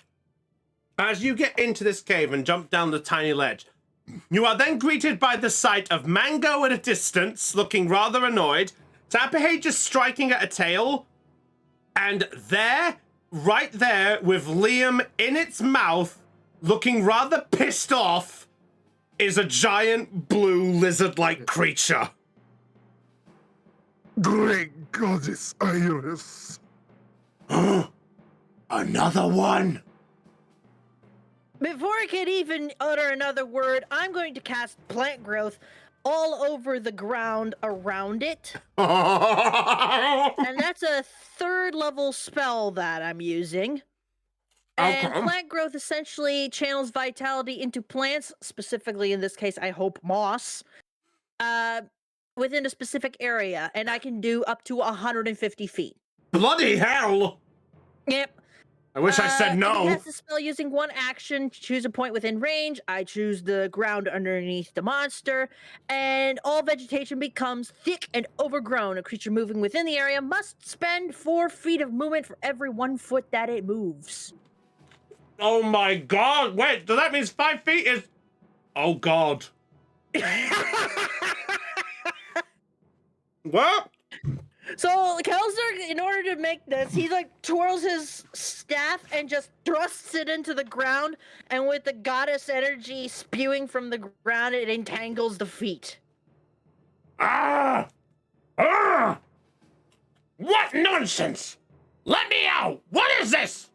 as you get into this cave and jump down the tiny ledge, you are then greeted by the sight of Mango at a distance, looking rather annoyed, Tapahey just striking at a tail, and there, right there, with Liam in its mouth, looking rather pissed off, is a giant blue lizard-like creature. Great goddess Iris. Another one? Before I can even utter another word, I'm going to cast plant growth all over the ground around it. And that's a 3rd level spell that I'm using. And Okay. plant growth essentially channels vitality into plants, specifically in this case, I hope moss, within a specific area, and I can do up to 150 feet. Bloody hell! Yep. I wish I said And he no. has to spell using one action to choose a point within range. I choose the ground underneath the monster, and all vegetation becomes thick and overgrown. A creature moving within the area must spend 4 feet of movement for every 1 foot that it moves. Oh my god! Wait, so that means 5 feet is. Oh god. What? So Kelzer, in order to make this, he like twirls his staff and just thrusts it into the ground, and with the goddess energy spewing from the ground, it entangles the feet. Ah! Ah! What nonsense! Let me out! What is this?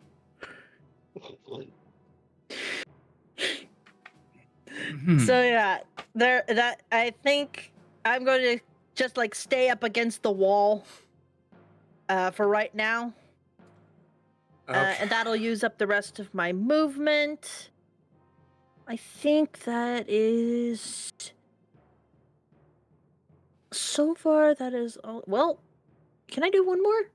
So yeah, that I think I'm going to just like stay up against the wall for right now. And that'll use up the rest of my movement. I think that is... So far, that is all... Well, can I do one more?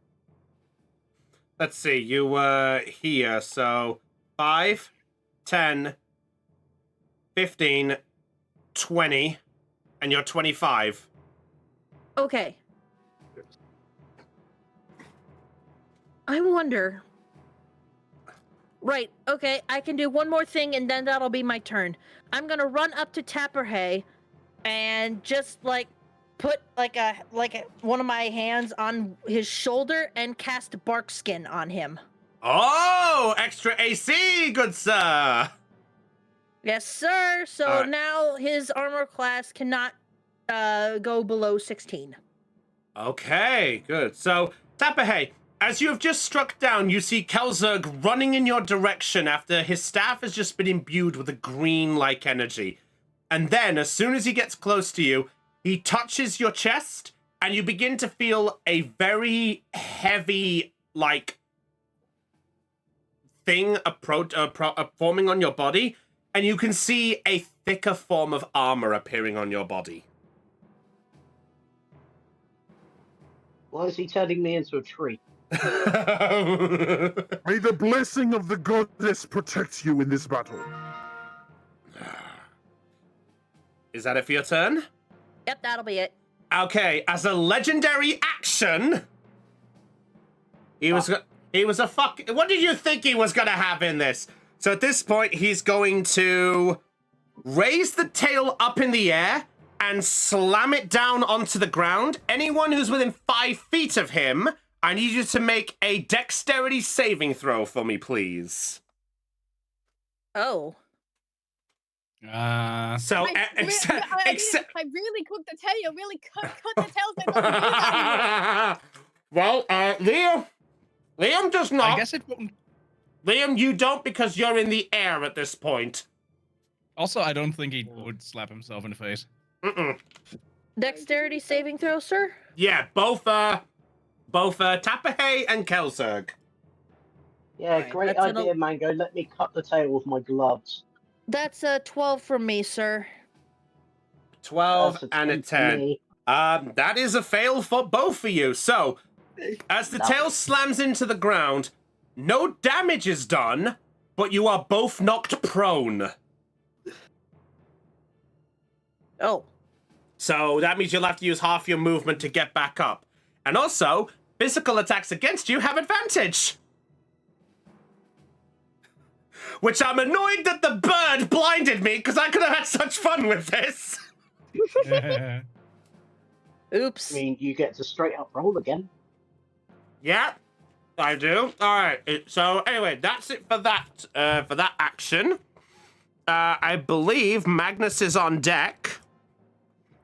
Let's see, you were here, so 5, 10, 15, 20, and you're 25. Okay. I wonder... Right, okay, I can do one more thing and then that'll be my turn. I'm gonna run up to Tapperhay and just like put one of my hands on his shoulder and cast bark skin on him. Oh, extra AC, good sir. Yes, sir. So now his armor class cannot go below 16. Okay, good. So, Tapperhay, as you have just struck down, you see Kelzerg running in your direction after his staff has just been imbued with a green-like energy. And then, as soon as he gets close to you, he touches your chest, and you begin to feel a very heavy, like, thing forming on your body, and you can see a thicker form of armor appearing on your body. Why is he turning me into a tree? May the blessing of the goddess protect you in this battle. Is that it for your turn? Yep, that'll be it. Okay, as a legendary action, he was a fuck. What did you think he was gonna have in this? So at this point, he's going to raise the tail up in the air and slam it down onto the ground. Anyone who's within 5 feet of him, I need you to make a dexterity saving throw for me, please. Oh. So, I really cooked the tail. Really cut the tail so it doesn't do that well, Liam does not. I guess it won't. Liam, you don't because you're in the air at this point. Also, I don't think he would slap himself in the face. Mm-mm. Dexterity saving throw, sir? Yeah, both Tapperhay and Kelzerg. Yeah, Right, great that's an idea, Mango. Let me cut the tail with my gloves. That's a 12 from me, sir. 12 That's and a 10 for 10. me. That is a fail for both of you. So, as the tail slams into the ground, no damage is done, but you are both knocked prone. Oh. So that means you'll have to use half your movement to get back up. And also, physical attacks against you have advantage. Which I'm annoyed that the bird blinded me, because I could have had such fun with this. Oops. I mean, you get to straight up roll again. Yeah, I do. All right. So anyway, that's it for that action. I believe Magnus is on deck.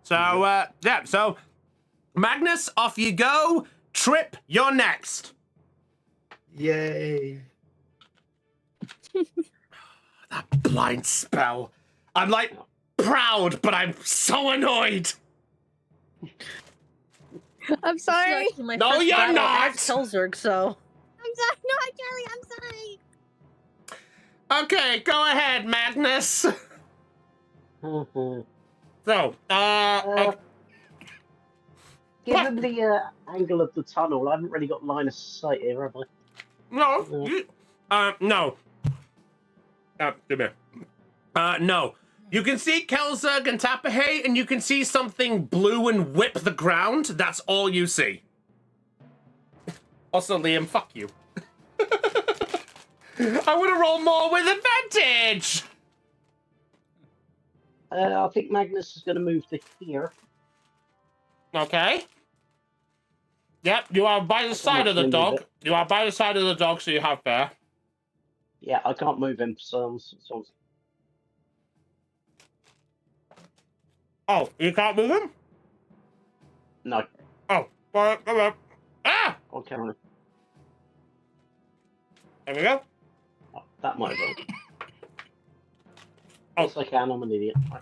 So yeah. So Magnus, off you go. Trip, you're next. Yay. That blind spell. I'm like proud, but I'm so annoyed. I'm sorry. My No, first you're battle not! as Kelzerg, so. I'm sorry. No, Kelly, I'm sorry. Okay, go ahead, Magnus. Mhm. So, okay. Given the angle of the tunnel, I haven't really got line of sight here, have I? No, No. you, no. Come here. No. You can see Kelzerg and Tapahey, and you can see something blue and whip the ground. That's all you see. Also, Liam, fuck you. I would have rolled more with advantage. I think Magnus is going to move to here. Okay. Yep, you are by the can side of the actually move dog. it. You are by the side of the dog, so you have fair. Yeah, I can't move him, so Oh, you can't move him? no. Oh, well, well. Ah! Okay. There we go. Oh, that might have worked. Oh. Yes, I can. I'm an idiot. Right.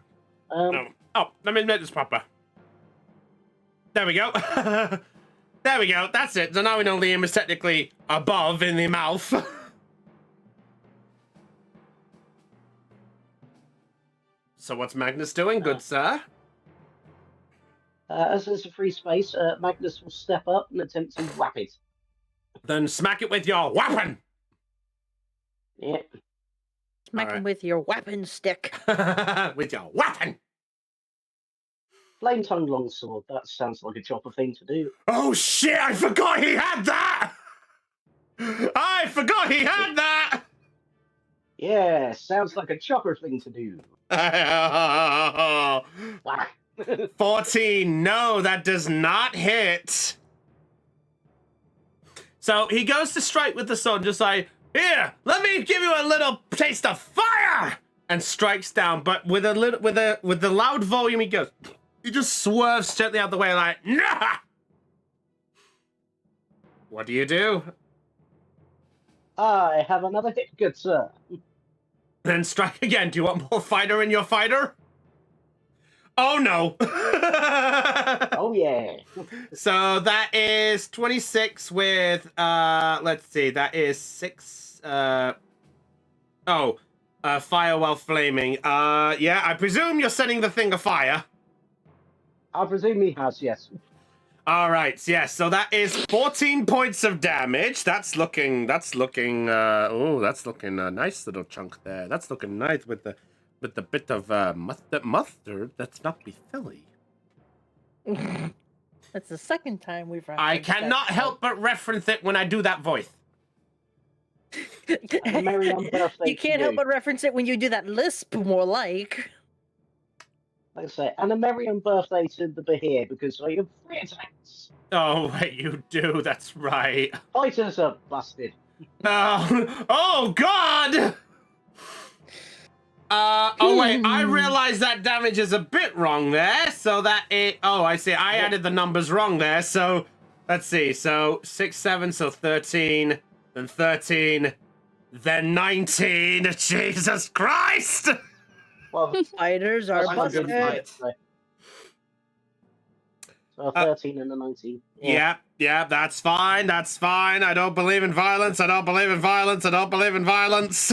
No. Oh, let me make this proper. There we go. There we go. That's it. So now we know Liam is technically above in the mouth. So what's Magnus doing, good sir? As there's a free space, Magnus will step up and attempt to whap it. Then smack it with your weapon. Yeah. Smack him with your weapon stick. With your weapon. Flame tongue longsword. That sounds like a chopper thing to do. Oh shit! I forgot he had that. I forgot he had that. Yeah, sounds like a chopper thing to do. 14. No, that does not hit. So he goes to strike with the sword, just like, here, let me give you a little taste of fire, and strikes down. But with the loud volume, he just swerves gently out of the way, like, nah. What do you do? I have another hit, good sir. Then strike again. Do you want more fighter in your fighter? Oh no. Oh yeah. So that is 26 with let's see, that is 6 fire while flaming. Yeah, I presume you're setting the thing afire. I presume he has, yes. All right, yes. So that is 14 points of damage. That's looking nice little chunk there. That's looking nice with the bit of mustard. That's not be silly. That's the second time we've referenced I cannot help but reference it when I do that voice. You can't help but reference it when you do that lisp, more like. Like I say, and a merry birthday to the Behir because I have 3 attacks. Oh, wait, you do. That's right. Fighters are busted. Oh, God! Oh, wait, I realize that damage is a bit wrong there, so that it... Oh, I see. I added the numbers wrong there, so... Let's see. So, 6, 7, so 13, then 13, then 19. Jesus Christ! Well, fighters are busted. So 13 and a 19. Yeah, that's fine. That's fine. I don't believe in violence. I don't believe in violence. I don't believe in violence.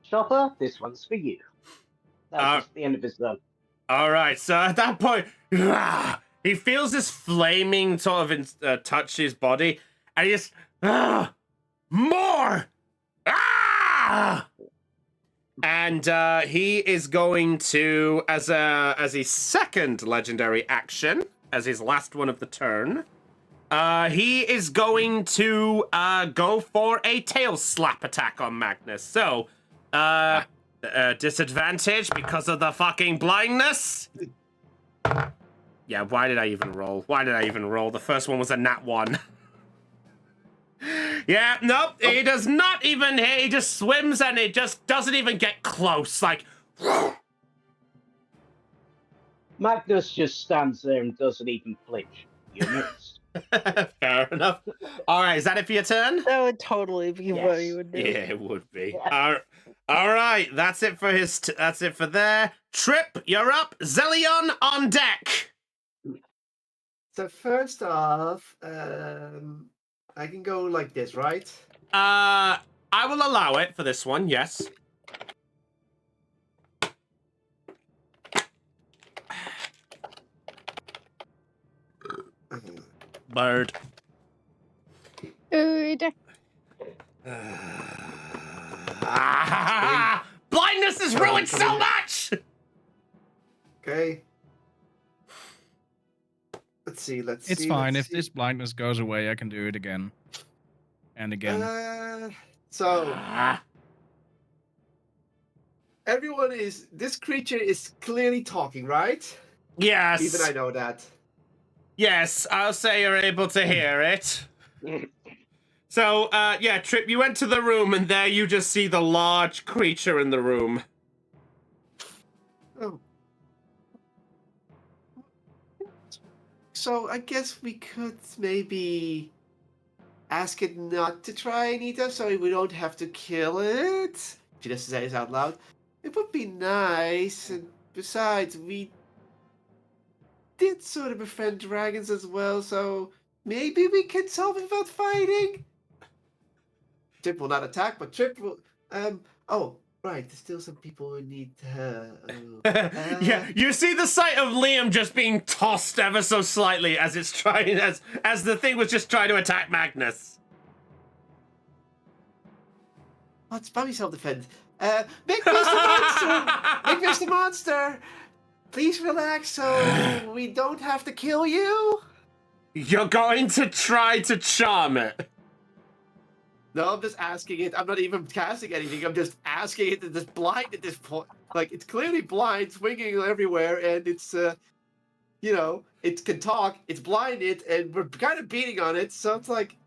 Chopper, this one's for you. That's the end of his turn. All right, so at that point, he feels this flaming sort of touch his body, and he just, more! Ah! And he is going to, as a second legendary action, as his last one of the turn, he is going to go for a tail slap attack on Magnus. So, disadvantage because of the fucking blindness. Yeah, why did I even roll? The first one was a nat 1. Yeah, nope, he does not even hit. He just swims and it just doesn't even get close. Like, Magnus just stands there and doesn't even flinch. You missed. fair enough. All right, is that it for your turn? That would totally be what he would do. Yeah, it would be. All right, that's it for that's it for there. Trip, you're up. Zelion on deck. So first off, I can go like this, right? I I will allow it for this one, yes. Bird. Good. Blindness has ruined so much! Okay. Let's see. It's fine. If this blindness goes away, I can do it again. And again. So everyone is. This creature is clearly talking, right? Yes. Even I know that. Yes, I'll say you're able to hear it. So, yeah, Trip, you went to the room, and there you just see the large creature in the room. Oh. So I guess we could maybe ask it not to try and eat us, so we don't have to kill it. She just says out loud. It would be nice, and besides, we did sort of befriend dragons as well, so maybe we can solve it without fighting. Trip will not attack, but Trip will. Oh, right. There's still some people who need. Yeah, you see the sight of Liam just being tossed ever so slightly as it's trying, as the thing was just trying to attack Magnus. Oh, it's probably self-defense. Make Mr. Monster! Make Mr. Monster! Please relax so we don't have to kill you. You're going to try to charm it. No, I'm just asking it. I'm not even casting anything. I'm just asking it. It's blind at this point. Like, it's clearly blind, swinging everywhere, and it's, it can talk. It's blinded, and we're kind of beating on it. So it's like,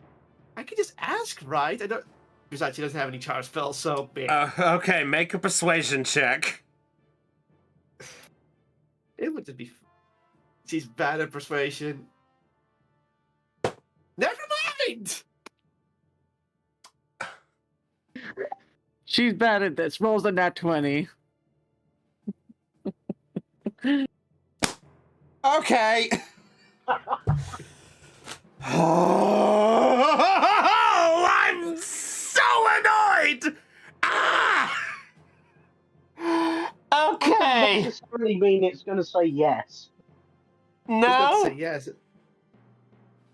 I can just ask, right? I don't. Besides, she doesn't have any charge spells, so. Okay, make a persuasion check. It would just be. She's bad at persuasion. Never mind! She's bad at this. Rolls a nat 20. Okay. Oh, I'm so annoyed! Ah! Okay. Doesn't necessarily mean it's going to say yes. No, Say yes.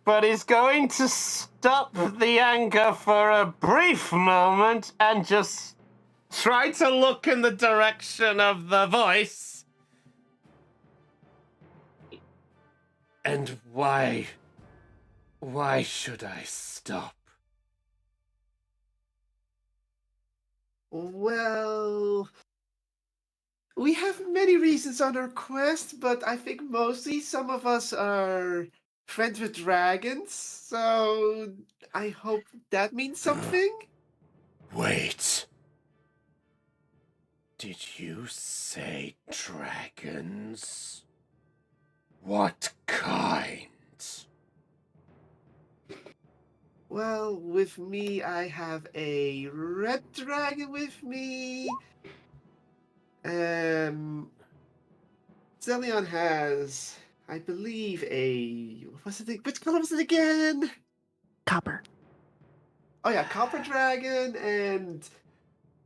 but he's going to stop the anger for a brief moment and just try to look in the direction of the voice. And why should I stop? Well, we have many reasons on our quest, but I think mostly some of us are friends with dragons, so I hope that means something. Wait. Did you say dragons? What kind? Well, with me, I have a red dragon with me. Zelion has, I believe, which color was it again? Copper. Oh yeah, copper dragon, and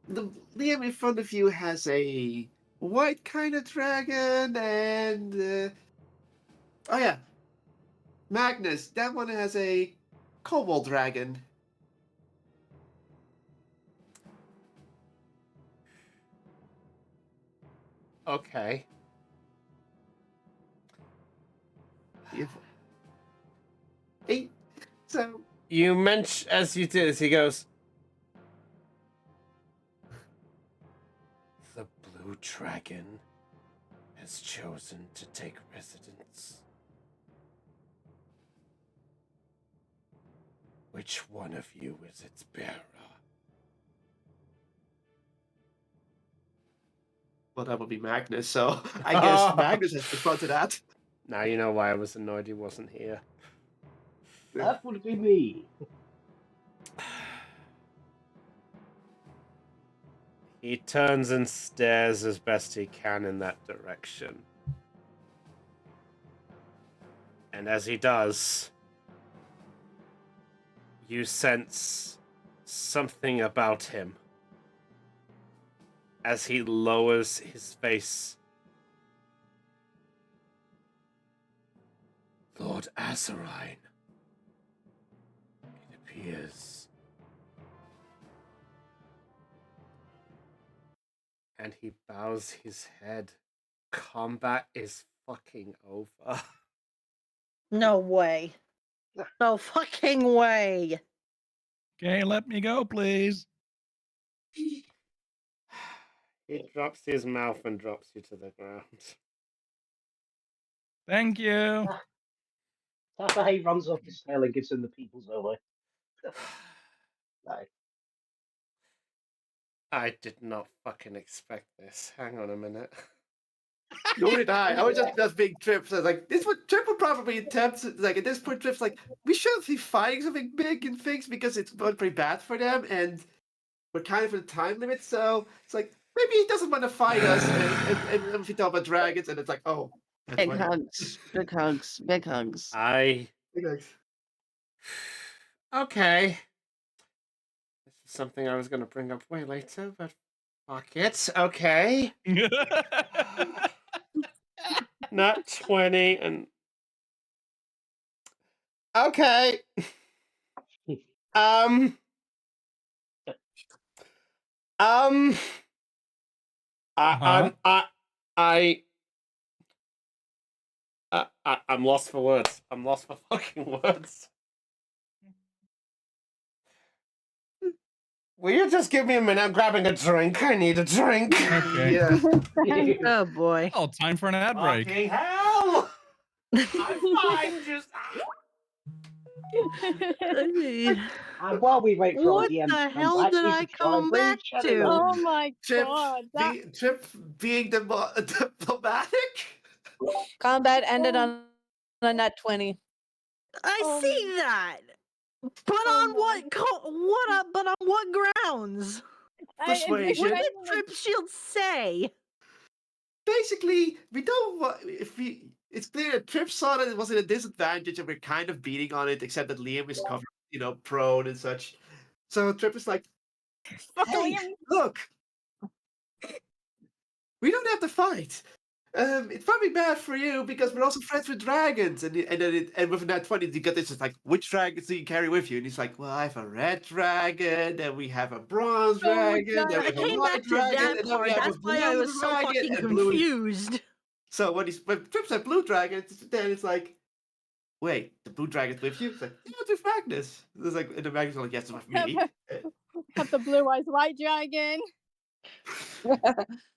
the Liam in front of you has a white kind of dragon, and oh yeah, Magnus, that one has a cobalt dragon. Okay. Hey, so You mentioned, as you did, as he goes, the blue dragon has chosen to take residence. Which one of you is its bearer? well, that would be Magnus. So I guess Magnus has to respond to that. Now you know why I was annoyed he wasn't here. That would be me. He turns and stares as best he can in that direction. And as he does, you sense something about him as he lowers his face. Lord Azarine, it appears. And he bows his head. Combat is fucking over. No way. No fucking way. Okay, let me go, please. He drops his mouth and drops you to the ground. Thank you. Tatahe runs off the snail and gives him the people's away. No. I did not fucking expect this. Hang on a minute. Nor did I. I was just being Trip. So like this would Trip would probably attempt like at this point Trip's like we shouldn't be fighting something big and things because it's going pretty bad for them and we're kind of in a time limit. So it's like maybe he doesn't want to fight us and if you talk about dragons and it's like oh that's Big funny. hugs. Big hugs. Big hugs. I Okay. okay. This is something I was gonna bring up way later, but fuck it. Okay. Not 20 and okay. Um I Uh-huh. I'm lost for words. I'm lost for fucking words. Will you just give me a minute? I'm grabbing a drink. I need a drink. Okay. Yeah. Oh boy. Oh, time for an ad break. Fucking hell! I'm fine. Just And while we wait for our What DM the to come hell back, did we I could try and come bring back Shannon to? along. Oh my Trip, god, that Trip being diplomatic. Combat ended Oh. on a nat 20. I Oh see that. But Oh on my. but on what grounds? Persuasion. What did genuinely- Trip Shield say? Basically, we don't want if we. It's clear that Trip saw that it was at a disadvantage, and we're kind of beating on it, except that Liam is covered, prone and such. So Trip is like, Fuck "Hey, Liam. look, we don't have to fight. It's probably bad for you because we're also friends with dragons." And with that 20, you get this. It's like, which dragons do you carry with you? And he's like, well, I have a red dragon, then we have a bronze Oh, dragon, then God. we I have a came white back to dragon, that and then we part. have a That's why I blue was so dragon, fucking and blue. confused. So when Trip said blue dragon, then it's like, wait, the blue dragon's with you? It's like, yeah, it's with Magnus. It's like, and the Magnus is like, yes, it's with me. Have the blue eyes white dragon.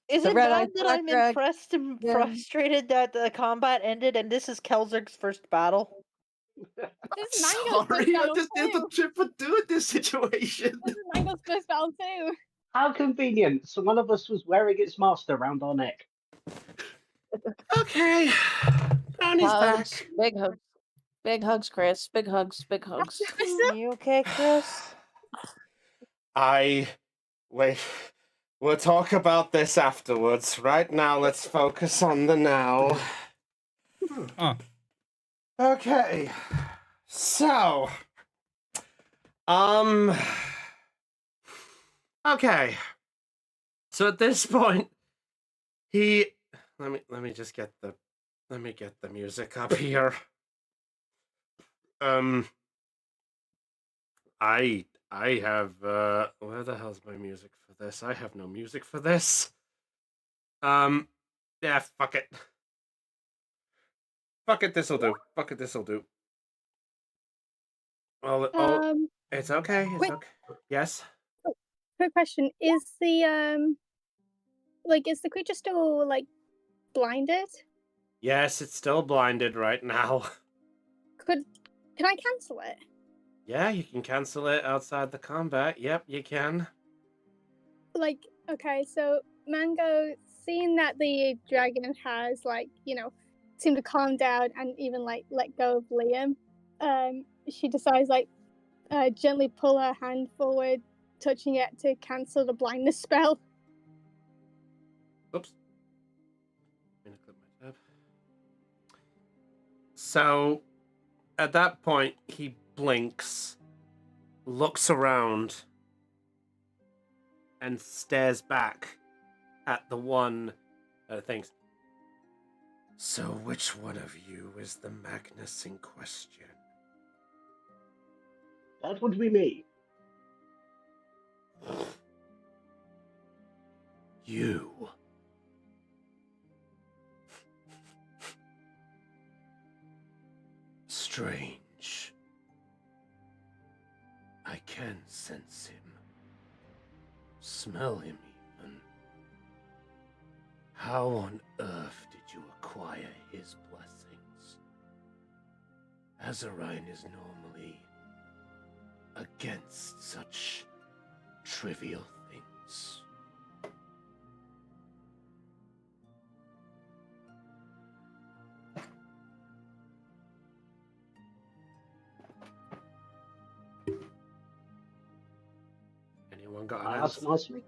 Is The it red-eyed bad that black I'm drag- impressed and yeah. frustrated that the combat ended and this is Kelzer's first battle? This is Mango's first Sorry, I battle just did too. what Trip would do in this situation. This is Mango's first battle too. How convenient. So one of us was wearing its master around our neck. Okay. Brownie's Hugs. back. Big hugs. Big hugs, Chris. Big hugs. Big hugs. You okay, Chris? Wait. We'll talk about this afterwards. Right now, let's focus on the now. Huh. Okay. So. Okay. So at this point, let me get the music up here. I have where the hell's my music for this? I have no music for this. Yeah, fuck it. Fuck it, this'll do. Fuck it, this'll do. Oh, it's okay. It's wait. okay. Yes. Quick question: is the is the creature still blinded? Yes, it's still blinded right now. Can I cancel it? Yeah, you can cancel it outside the combat. Yep, you can. Okay, so Mango, seeing that the dragon has seemed to calm down and even let go of Liam, she decides gently pull her hand forward, touching it to cancel the blindness spell. Oops. I'm gonna click my tab. So, at that point, he blinks, looks around, and stares back at the one things. So which one of you is the Magnus in question? That would be me. You. Strange. I can sense him. Smell him even. How on earth did you acquire his blessings? Azarine is normally against such trivial things. Anyone got I an asked answer? nicely.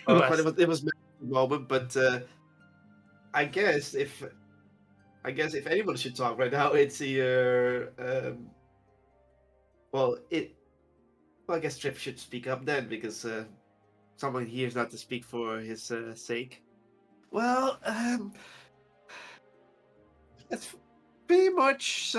But it was a moment, but I guess if anyone should talk right now, it's either well, I guess Trip should speak up then because someone here is not to speak for his sake. Well, it's pretty much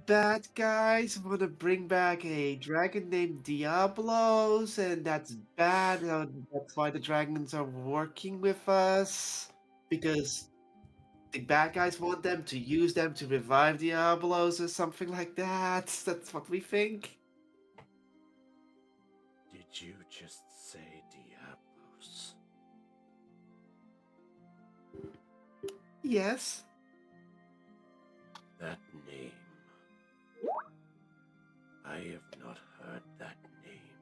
bad guys want to bring back a dragon named Diablos, and that's bad. That's why the dragons are working with us because the bad guys want them to use them to revive Diablos or something like that. That's what we think. Did you just say Diablos? Yes. That name. I have not heard that name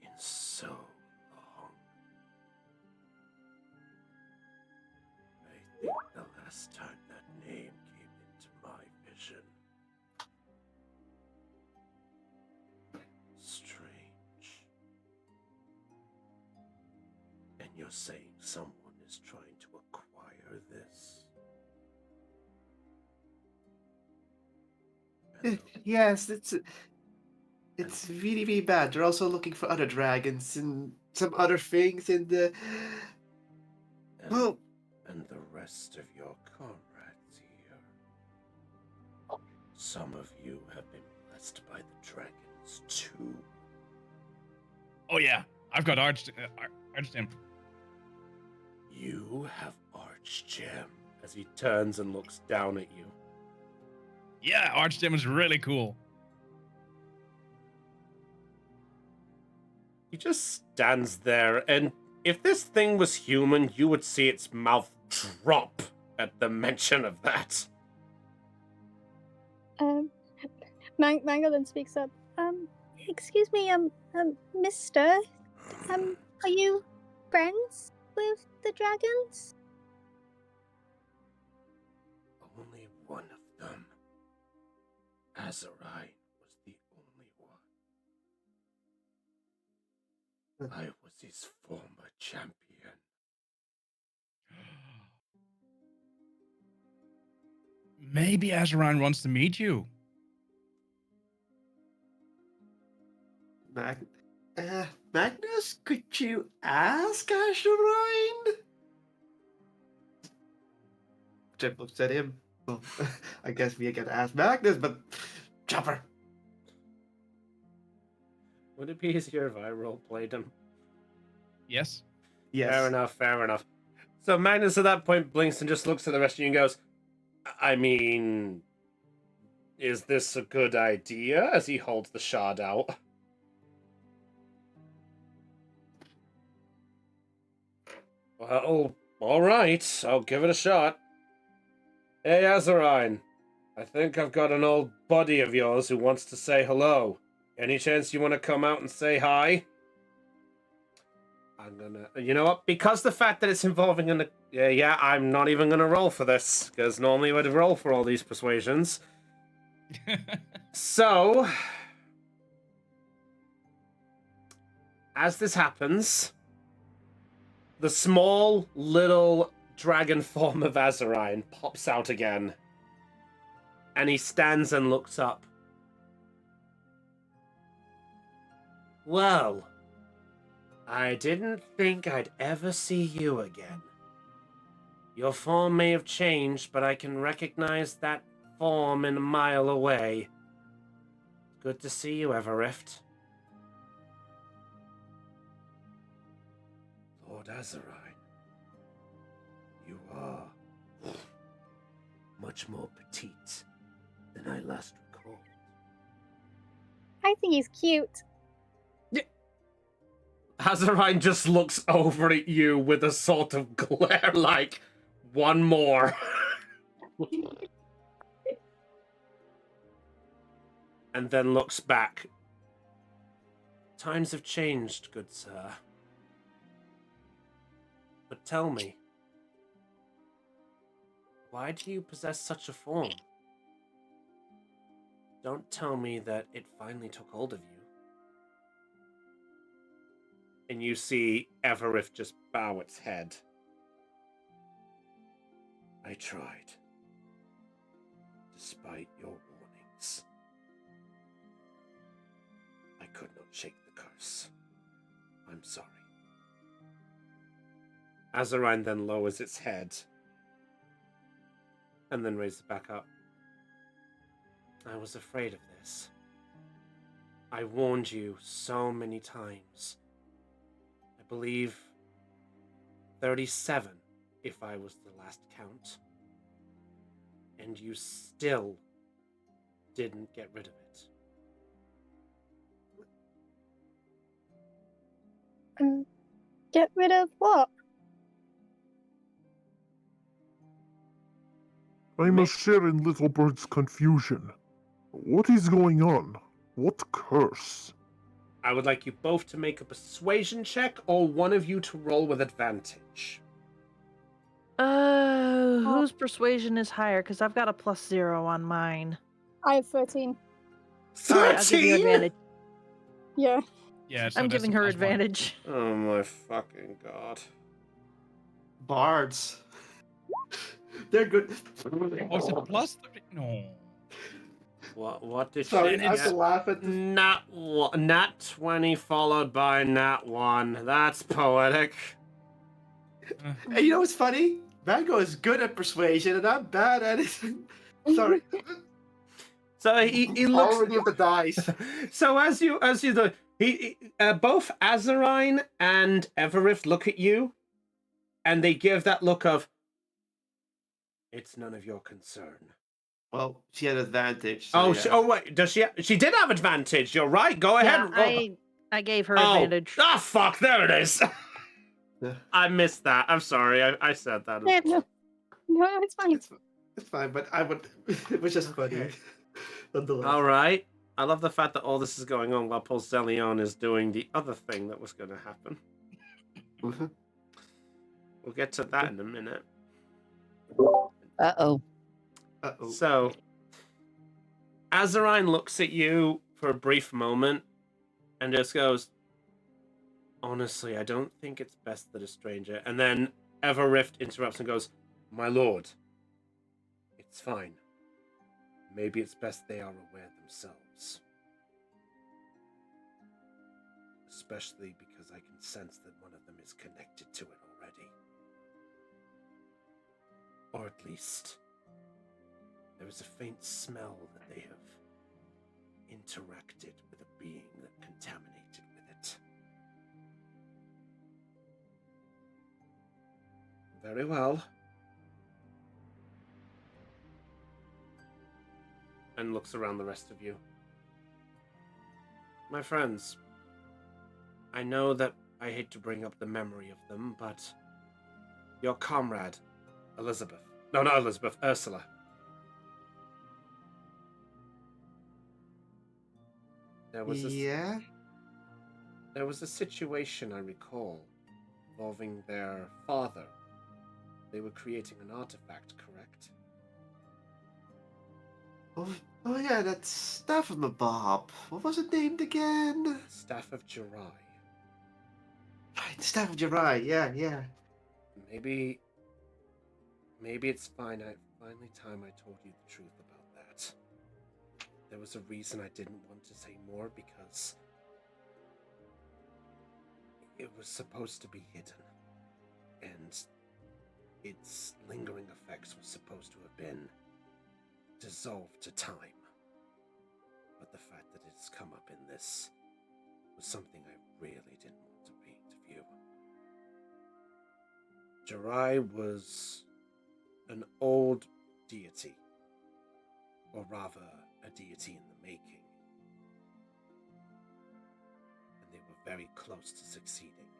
in so long. I think the last time that name came into my vision. Strange. And you're saying someone is trying to acquire this? Yes, it's really, really bad. They're also looking for other dragons and some other things in the. And, Well, and the rest of your comrades here. Some of you have been blessed by the dragons too. Oh yeah, I've got Arched him. You have Archgem. As he turns and looks down at you. Yeah, Arched him is really cool. He just stands there, and if this thing was human, you would see its mouth drop at the mention of that. Mango then speaks up. Excuse me, mister, are you friends with the dragons? Only one of them. Azarine was the only one. I was his former champion. Maybe Azarine wants to meet you. Magnus, could you ask Azarine? Trip looks at him. Well, I guess we can ask Magnus, but Chopper. Would it be easier if I role-played him? Yes. Yes. Fair enough. So Magnus at that point blinks and just looks at the rest of you and goes, I mean, is this a good idea? As he holds the shard out. Well, alright, I'll give it a shot. Hey, Azarine. I think I've got an old buddy of yours who wants to say hello. Any chance you want to come out and say hi? I'm gonna... You know what? Because the fact that it's involving an... Yeah, I'm not even gonna roll for this, because normally I would roll for all these persuasions. So... As this happens, the small, little dragon form of Azarine pops out again. And he stands and looks up. Well, I didn't think I'd ever see you again. Your form may have changed, but I can recognize that form a mile away. Good to see you, Everrift. Lord Azarine, you are much more petite than I last recalled. I think he's cute. Azarine just looks over at you with a sort of glare like, one more. And then looks back. Times have changed, good sir. But tell me, why do you possess such a form? Don't tell me that it finally took hold of you. And you see Everif just bow its head. I tried. Despite your warnings. I could not shake the curse. I'm sorry. Azarine then lowers its head. And then raises it back up. I was afraid of this. I warned you so many times. I believe 37, if I was the last count. And you still didn't get rid of it. Get rid of what? I must share in Little Bird's confusion. What is going on? What curse? I would like you both to make a persuasion check, or one of you to roll with advantage. Whose persuasion is higher? Because I've got a +0 on mine. I have 13. Alright, I'll give you 13? advantage. Yeah. Yeah, so I'm that's giving a her +1. advantage. Oh my fucking god. Bards. They're good. Was it +30? No. What did Sorry, she I have to get? laugh at this. Nat 20 followed by Nat 1. That's poetic. And you know what's funny? Mango is good at persuasion, and I'm bad at it. Sorry. So he looks. Already of the dice. So as you do, both Azarine and Everif look at you, and they give that look of, it's none of your concern. Well, she had advantage. So Oh, yeah. wait, does she? She did have advantage. You're right. Go ahead. Yeah, I gave her Oh. advantage. Ah, fuck! There it is. Yeah. I missed that. I'm sorry. I said that. Yeah, As well. No, it's fine. It's fine, but I would. It was just funny. Okay. Nonetheless. All right. I love the fact that all this is going on while Paul Zelion is doing the other thing that was going to happen. Mhm. We'll get to that in a minute. Uh-oh. Uh-oh. So, Azarine looks at you for a brief moment and just goes, honestly, I don't think it's best that a stranger... And then Everrift interrupts and goes, my lord, it's fine. Maybe it's best they are aware themselves. Especially because I can sense that one of them is connected to it already. Or at least, there is a faint smell that they have interacted with a being that contaminated with it. Very well. And looks around the rest of you. My friends, I know that I hate to bring up the memory of them, but your comrade, Elizabeth. No, not Elizabeth, Ursula. There was Yeah? There was a situation I recall involving their father. They were creating an artifact, correct? Oh yeah, that Staff of Mabob. What was it named again? Staff of Jirai. Right, Staff of Jirai. Yeah. Maybe it's finally time I told you the truth about that. There was a reason I didn't want to say more, because It was supposed to be hidden, and its lingering effects were supposed to have been dissolved to time. But the fact that it's come up in this was something I really didn't want to paint to view. Jirai was an old deity, or rather, a deity in the making. And they were very close to succeeding.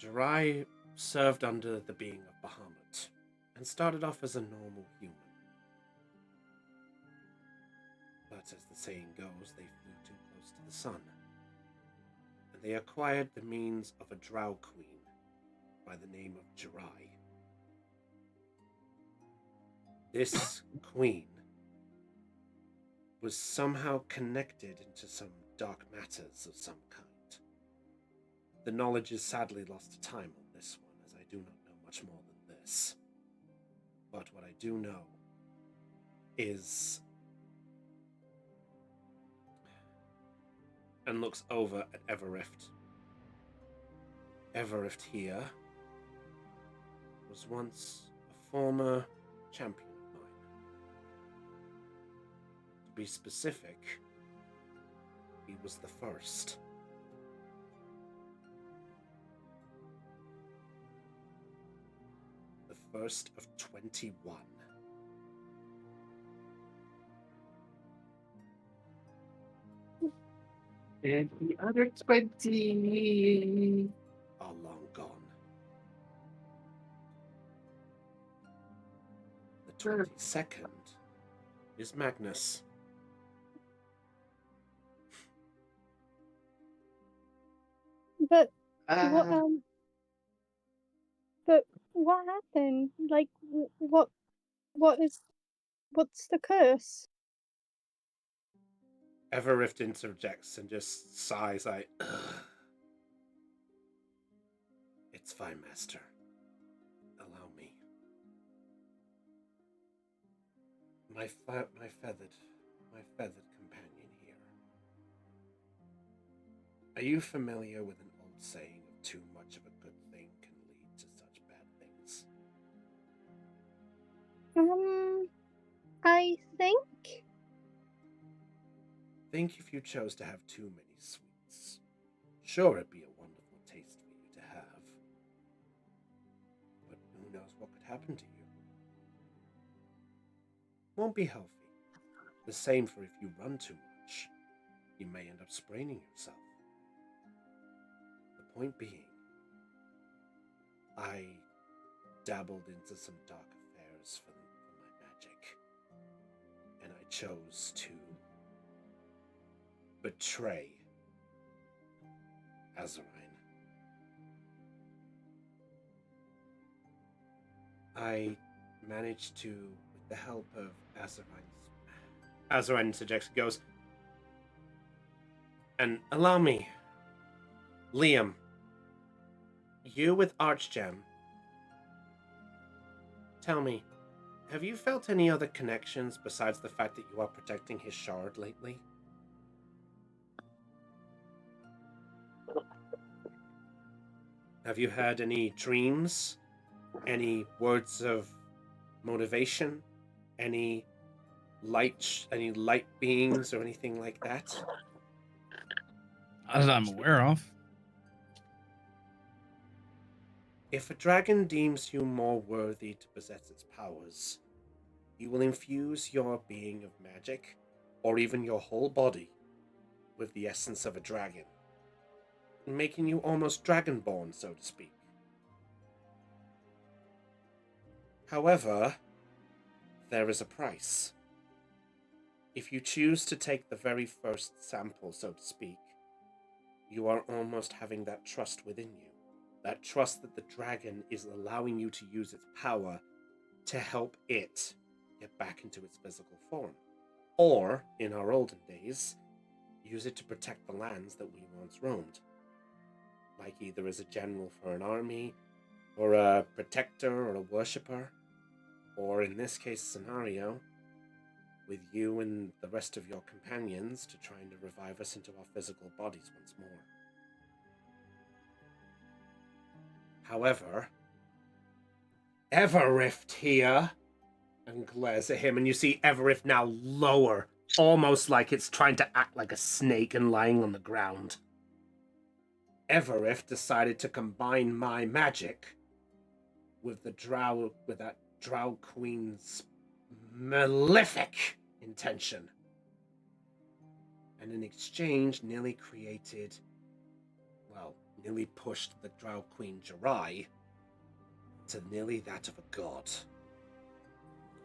Jirai served under the being of Bahamut, and started off as a normal human. But as the saying goes, they flew too close to the sun, and they acquired the means of a drow queen by the name of Jirai. This queen was somehow connected into some dark matters of some kind. The knowledge is sadly lost to time on this one, as I do not know much more than this. But what I do know is, and looks over at Everrift. Everrift here was once a former champion of mine. To be specific, he was the first. The first of 21. And the other 20 are long gone. The 22nd is Magnus. But Uh, what happened? Like, what's the curse? Everrift interjects and just sighs like, ugh. It's fine, Master. Allow me. My feathered companion here. Are you familiar with an old saying of too much of a good thing can lead to such bad things? I think. Think if you chose to have too many sweets. Sure, it'd be a wonderful taste for you to have. But who knows what could happen to you? Won't be healthy. The same for if you run too much. You may end up spraining yourself. The point being, I dabbled into some dark affairs for my magic. And I chose to betray Azarine. I managed to, with the help of Azarine interjects, goes, and allow me, Liam, you with Archgem, tell me, have you felt any other connections besides the fact that you are protecting his shard lately? Have you had any dreams? Any words of motivation? Any light beings or anything like that? As I'm aware of. If a dragon deems you more worthy to possess its powers, he will infuse your being of magic, or even your whole body, with the essence of a dragon, making you almost dragonborn, so to speak. However, there is a price. If you choose to take the very first sample, so to speak, you are almost having that trust within you. That trust that the dragon is allowing you to use its power to help it get back into its physical form. Or, in our olden days, use it to protect the lands that we once roamed. Like either as a general for an army, or a protector or a worshipper, or in this case scenario, with you and the rest of your companions to trying to revive us into our physical bodies once more. However, Everrift here, and glares at him, and you see Everrift now lower, almost like it's trying to act like a snake and lying on the ground. Everrift decided to combine my magic with that Drow Queen's malefic intention. And in exchange, nearly pushed the Drow Queen Jirai to nearly that of a god.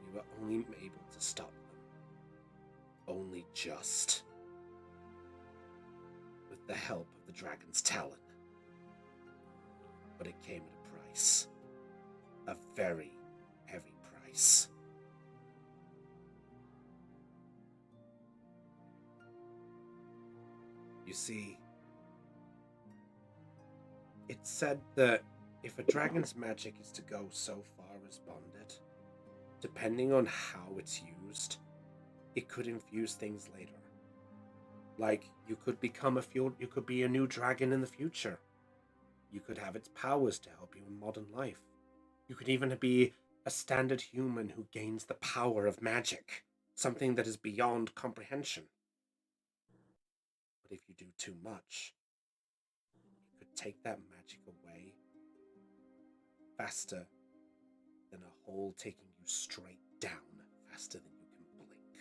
You were only able to stop them. Only just. With the help of the Dragon's Talon. But it came at a price. A very heavy price. You see, it's said that if a dragon's magic is to go so far as bonded, depending on how it's used, it could infuse things later. Like, you could be a new dragon in the future. You could have its powers to help you in modern life. You could even be a standard human who gains the power of magic, something that is beyond comprehension. But if you do too much, it could take that magic away faster than a hole taking you straight down, faster than you can blink.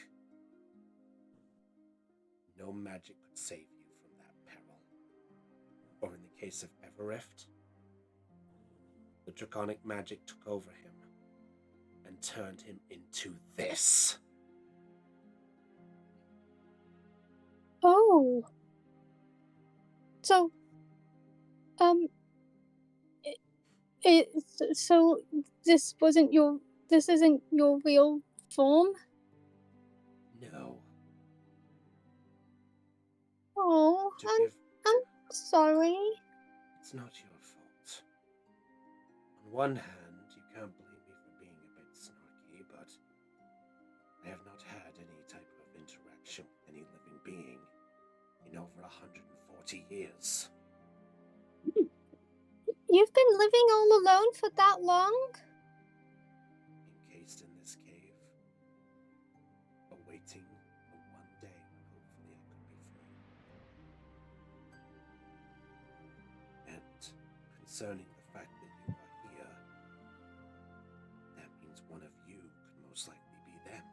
No magic could save you from that peril. Or in the case of Everrift, the draconic magic took over him and turned him into this. Oh. So, so this isn't your real form? No. Oh, I'm sorry. It's not your fault. On one hand, you can't blame me for being a bit snarky, but I have not had any type of interaction with any living being in over 140 years. You've been living all alone for that long? Encased in this cave, awaiting the one day when hopefully I could be free. And concerning the fact that you are here, that means one of you could most likely be them.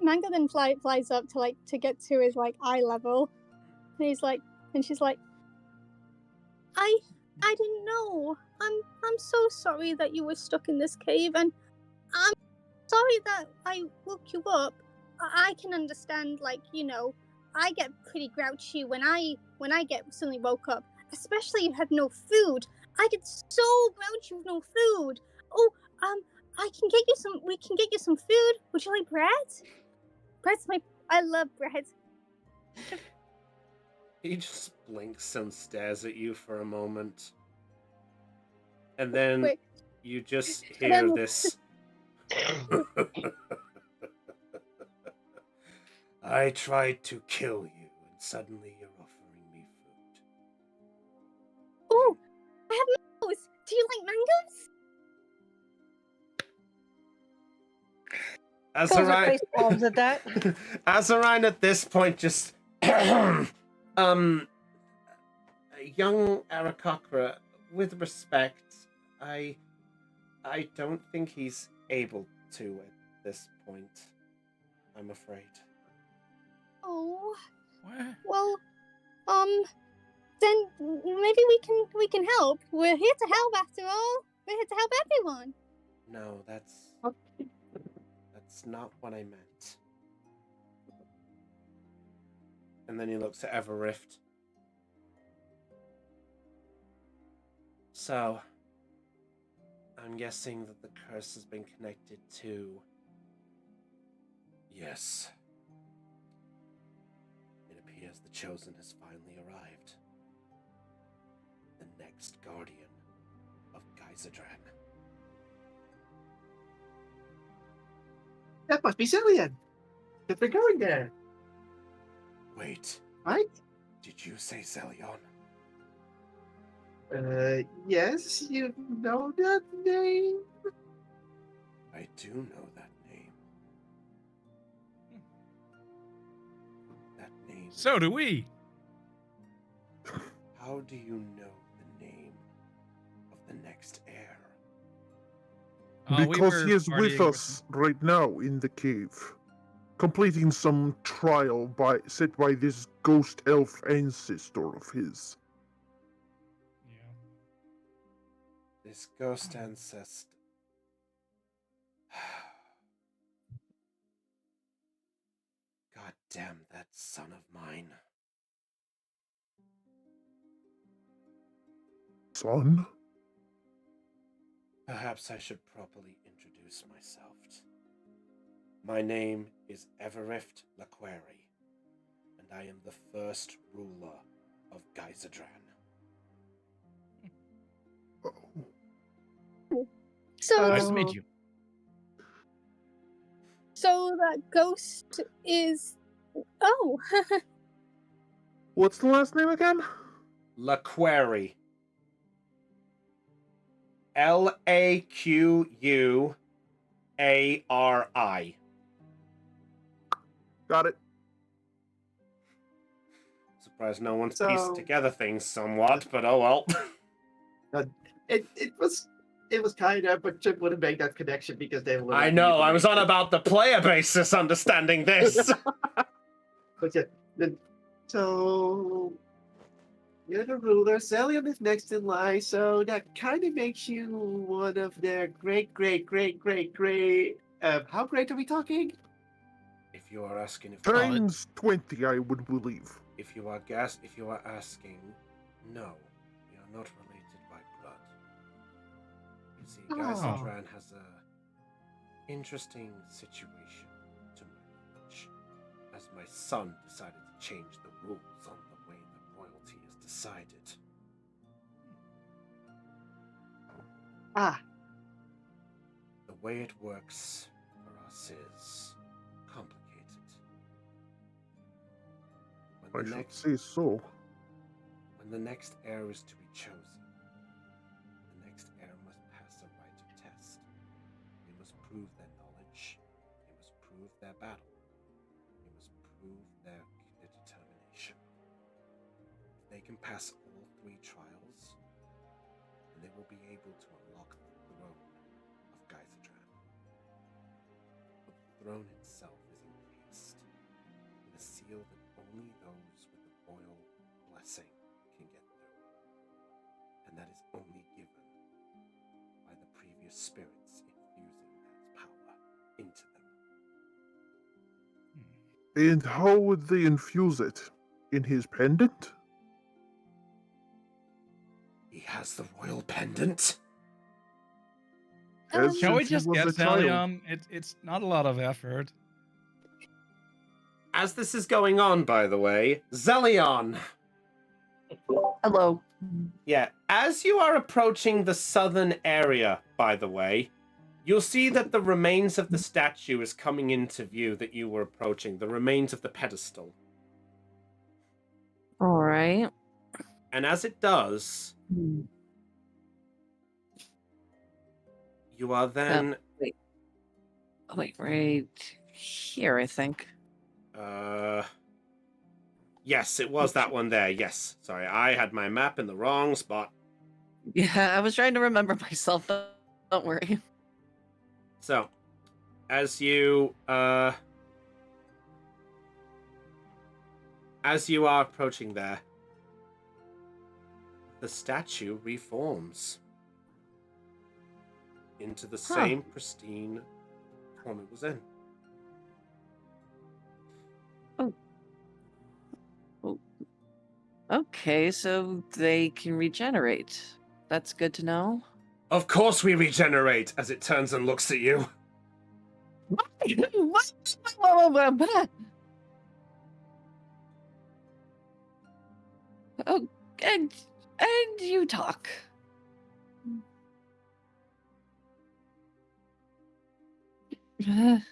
Mango then flies up to get to his eye level, and she's like, I didn't know. I'm so sorry that you were stuck in this cave, and I'm sorry that I woke you up. I can understand, I get pretty grouchy when I get suddenly woke up, especially you had no food. I get so grouchy with no food. Oh, we can get you some food. Would you like bread? I love bread. He just blinks and stares at you for a moment. And then Wait. you just hear this. I tried to kill you, and suddenly you're offering me food. Oh, I have mangoes. Do you like mangoes? Palms at that. Azarine at this point just young Arakocra, with respect, I don't think he's able to at this point. I'm afraid. Oh. What? Well, then maybe we can help. We're here to help after all. We're here to help everyone. No, that's not what I meant. And then he looks at Everrift. So, I'm guessing that the curse has been connected to... Yes. It appears the Chosen has finally arrived. The next guardian of Geiserdran. That must be Cillian. If we're going there, Wait, right? did you say Zelion? Yes, you know that name? I do know that name. That name. So do we. How do you know the name of the next heir? We Because were he is partying with with us right now in the cave, completing some trial set by this ghost elf ancestor of his. Yeah. This ghost ancestor. God damn that son of mine. Son? Perhaps I should properly introduce myself. My name is Evereft Laqueri, and I am the first ruler of Geiserdran. Oh. So, Nice to meet you. so that ghost is. Oh, What's the last name again? Laqueri. Laquari. Got it. Surprised no one's So- pieced together things somewhat, but oh well. It was kind of, but Chip wouldn't make that connection because they would. I know, I was on about the player basis understanding this. But yeah, so you're the ruler. Celium is next in line, so that kind of makes you one of their great. How great are we talking? If you are asking if Times 20, I would believe. if you are asking, no, we are not related by blood. You see, Geiserdran has a interesting situation to manage, as my son decided to change the rules on the way the royalty is decided. Ah, The way it works for us is complicated. I should say so. When the next heir is to be chosen, the next heir must pass a rite of test. They must prove their knowledge, they must prove their battle, they must prove their determination. If they can pass all 3 trials, then they will be able to unlock the throne of Geiserdran. But the throne itself is encased with a seal that only those with the royal blessing can get through. And that is only given by the previous spirits infusing that power into them. And how would they infuse it? In his pendant? He has the royal pendant? As Shall we since he just was get a child. Zelion? It's not a lot of effort. As this is going on, by the way, Zelion! Hello. Yeah, as you are approaching the southern area, by the way, you'll see that the remains of the statue is coming into view that you were approaching, the remains of the pedestal. All right. And as it does, you are then... Wait, right here, I think. Yes, it was that one there, yes. Sorry, I had my map in the wrong spot. Yeah, I was trying to remember myself. Don't worry. So, as you are approaching there, the statue reforms into the same pristine form it was in. Okay, so they can regenerate. That's good to know. Of course we regenerate, as it turns and looks at you. What? Oh, and you talk. and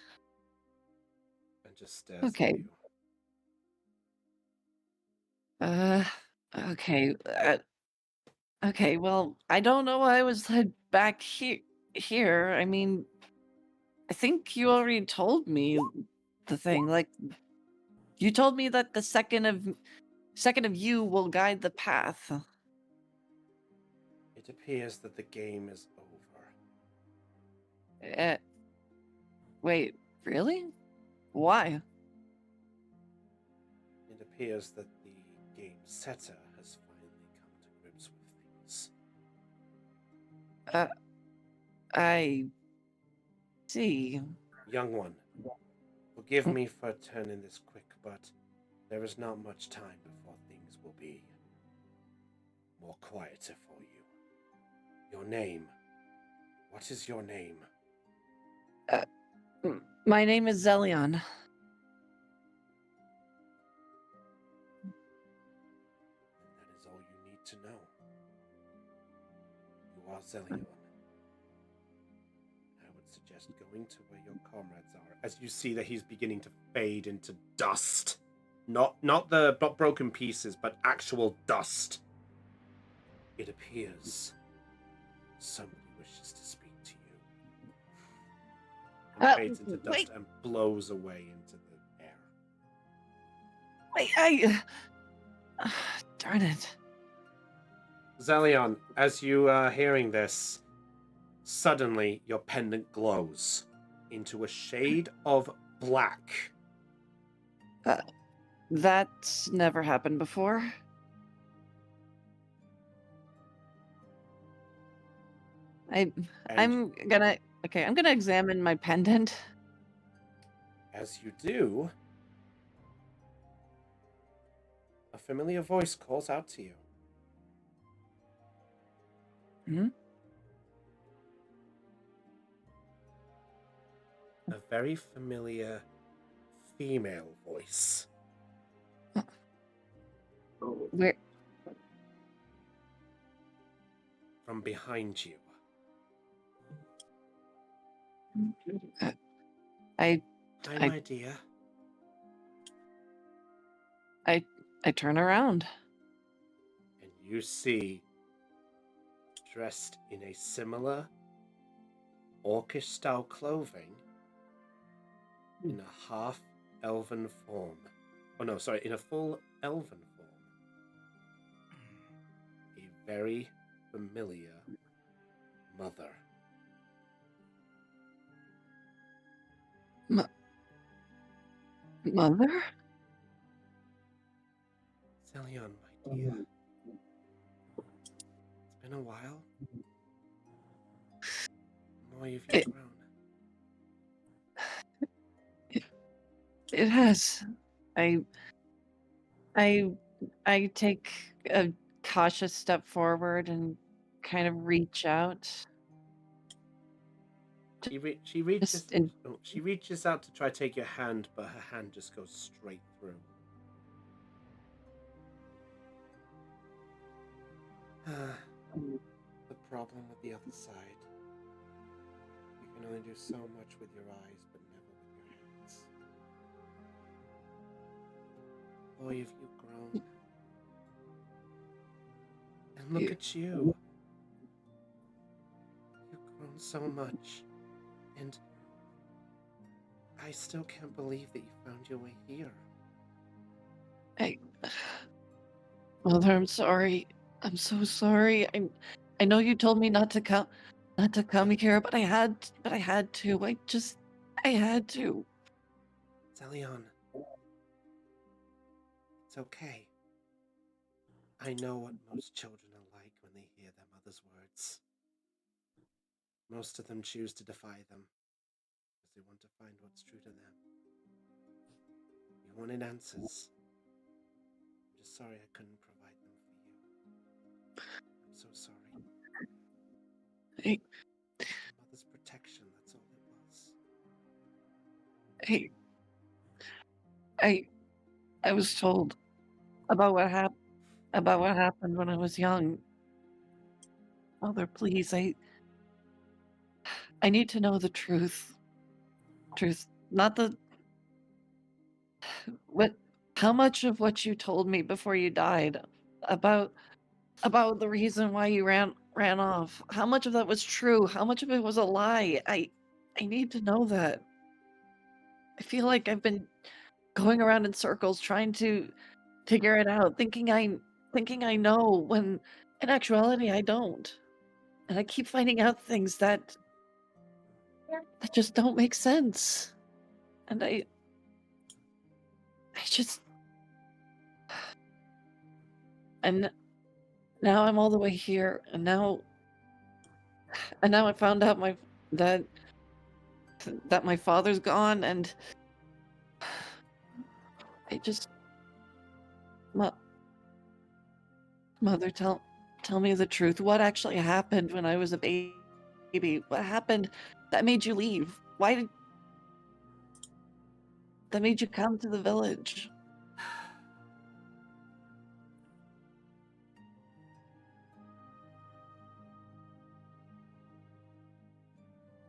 just stares Okay. at you. Okay. Okay, well, I don't know why I was led back here. I mean, I think you already told me the thing. Like, you told me that the second of you will guide the path. It appears that the game is over. Wait, really? Why? It appears that the game setter has finally come to grips with things. I see. Young one, forgive me for turning this quick, but there is not much time before things will be more quieter for you. Your name. What is your name? My name is Zelion. That is all you need to know. You are Zelion. I would suggest going to where your comrades are, as you see that he's beginning to fade into dust. Not the broken pieces, but actual dust. It appears somebody wishes to speak to you. And fades into dust wait. and blows away into the air. Wait, darn it. Zelion, as you are hearing this, suddenly your pendant glows into a shade of black. That's never happened before. I'm gonna examine my pendant. As you do, a familiar voice calls out to you. Hmm? A very familiar female voice. Where? From behind you. I Hi, my dear. I turn around. And you see, dressed in a similar orcish style clothing, in a half elven form. Oh no, sorry, in a full elven form. A very familiar mother. Mother? Zelion, my dear. It's been a while. More have you grown. It has. I take a cautious step forward and kind of reach out. She reaches. Just in, She reaches out to try to take your hand, but her hand just goes straight through. The problem with the other side. You can only do so much with your eyes, but never with your hands. Boy, have you grown. And look at you. You've grown so much. And I still can't believe that you found your way here. Mother, I'm sorry. I'm so sorry. I know you told me not to come here, but I had to. I had to. Zelion. It's okay. I know what most children are like when they hear their mother's words. Most of them choose to defy them because they want to find what's true to them. You wanted answers. I'm just sorry I couldn't provide them for you. I'm so sorry. Mother's protection, that's all it was. I was told about what happened when I was young. Mother, please, I need to know the truth. truth, not the what. How much of what you told me before you died about the reason why you ran off? How much of that was true? How much of it was a lie? I need to know that. I feel like I've been going around in circles trying to figure it out, thinking I know when in actuality I don't. And I keep finding out things that just don't make sense. And I just and now I'm all the way here, and now I found out that my father's gone, and I just mother, tell me the truth. What actually happened when I was a baby? What happened that made you leave? Why did that made you come to the village?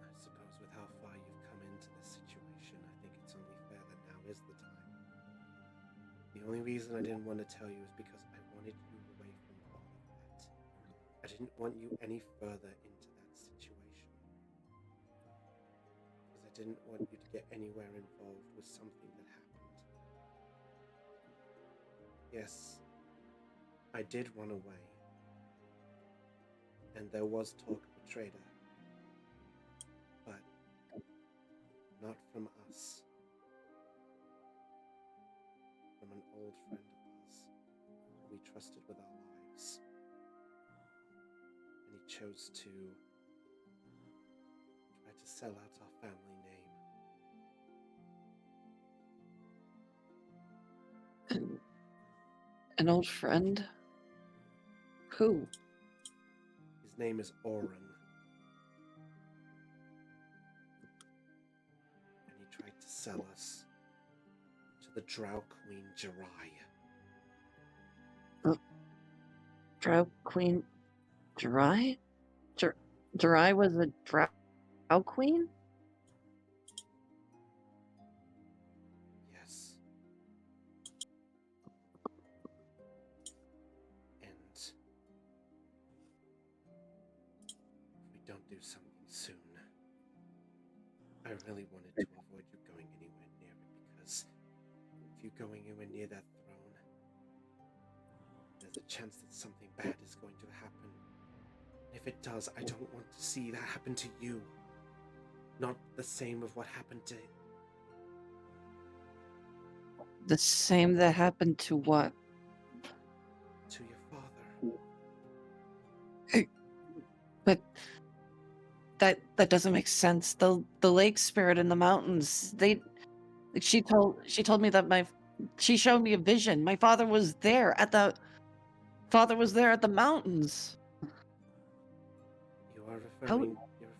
I suppose with how far you've come into this situation, I think it's only fair that now is the time. The only reason I didn't want to tell you is because I wanted you away from all of that. I didn't want you any further into that situation. Because I didn't want you to get anywhere involved with something that happened. Yes, I did run away. And there was talk of a traitor. But not from us. From an old friend of ours who we trusted with our lives. And he chose to try to sell out our family name. An old friend? Who? His name is Oren. And he tried to sell us to the Drow Queen Jirai. Drow Queen Jirai? Jirai was a Drow Queen? Yes. And if we don't do something soon, I really wanted to avoid you going anywhere near it, because if you go anywhere near that throne, there's a chance that something bad is going to happen. And if it does, I don't want to see that happen to you. Not the same of what happened to... The same that happened to what? to your father. But that doesn't make sense. The lake spirit in the mountains, she told me that she showed me a vision. My father was there at the mountains. You're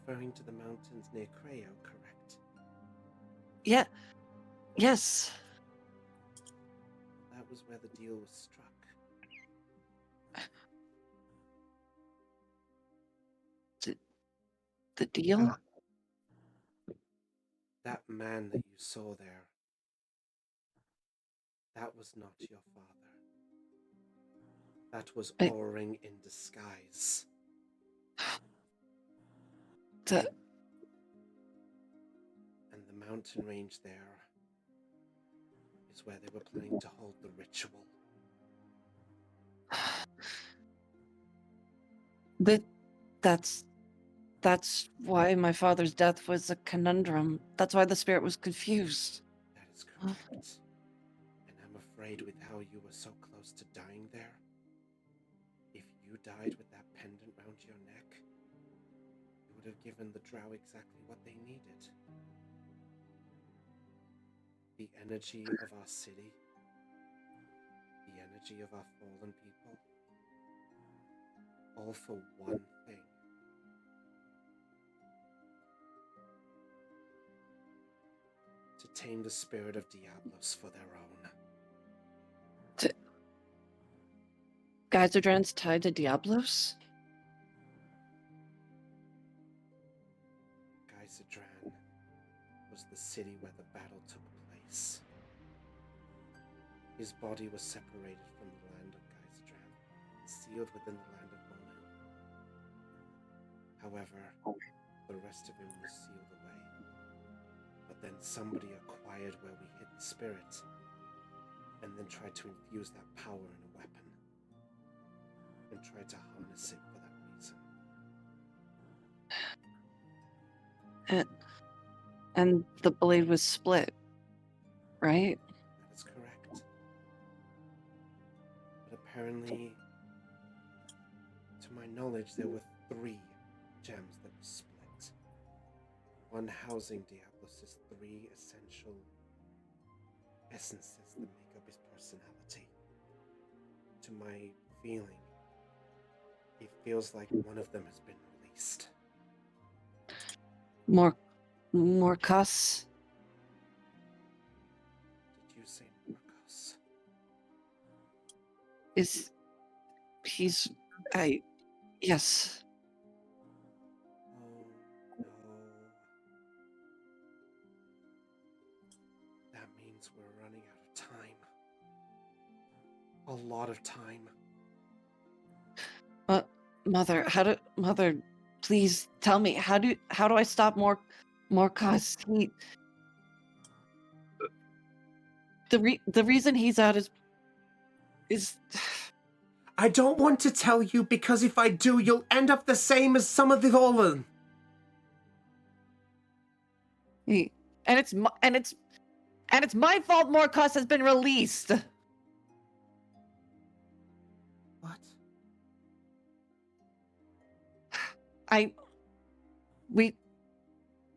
referring to the mountains near Creo, correct? Yeah. Yes. That was where the deal was struck. The deal? That man that you saw there, that was not your father. That was Oren in disguise. And the mountain range there is where they were planning to hold the ritual. That's why my father's death was a conundrum. That's why the spirit was confused. That is correct. And I'm afraid with how you were so close to dying there, if you died with that pendant round your neck, you would have given the Drow exactly what they needed. The energy of our city, the energy of our fallen people, all for one thing. To tame the spirit of Diablos for their own. Geyserdran's tied to Diablos? Geyserdran was the city His body was separated from the land of Geizadran, sealed within the land of Monu. However, the rest of him was sealed away. But then somebody acquired where we hid the spirit, and then tried to infuse that power in a weapon, and tried to harness it for that reason. And the blade was split, right? That is correct. But apparently, to my knowledge, there were 3 gems that were split. One housing Diablos' 3 essential essences that make up his personality. To my feeling, it feels like one of them has been released. Morcus? Did you say Morcos? Yes. Oh no. That means we're running out of time. A lot of time. Mother, please tell me, how do I stop Morcus? The reason he's out is I don't want to tell you, because if I do, you'll end up the same as some of the Volan. and it's my fault Morcus has been released. What?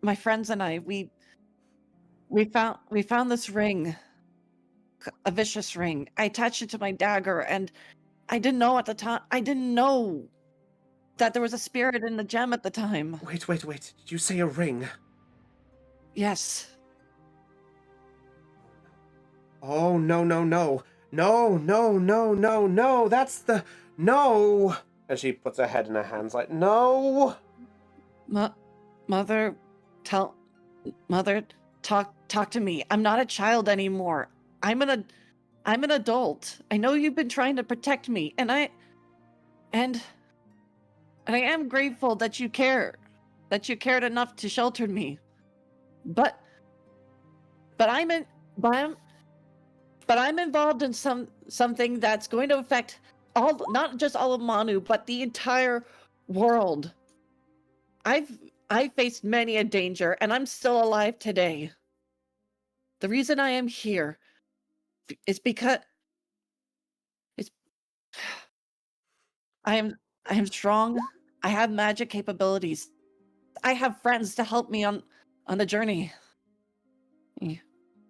My friends and I, we found this ring, a vicious ring. I attached it to my dagger, and I didn't know at the time. I didn't know that there was a spirit in the gem at the time. Wait. Did you say a ring? Yes. Oh, no. No. That's the... No! And she puts her head in her hands like, no! Mother, talk to me. I'm not a child anymore. I'm an adult. I know you've been trying to protect me, and I am grateful that you cared enough to shelter me. But I'm involved in something that's going to affect not just all of Manu, but the entire world. I've faced many a danger, and I'm still alive today. The reason I am here is because I am strong. I have magic capabilities. I have friends to help me on the journey.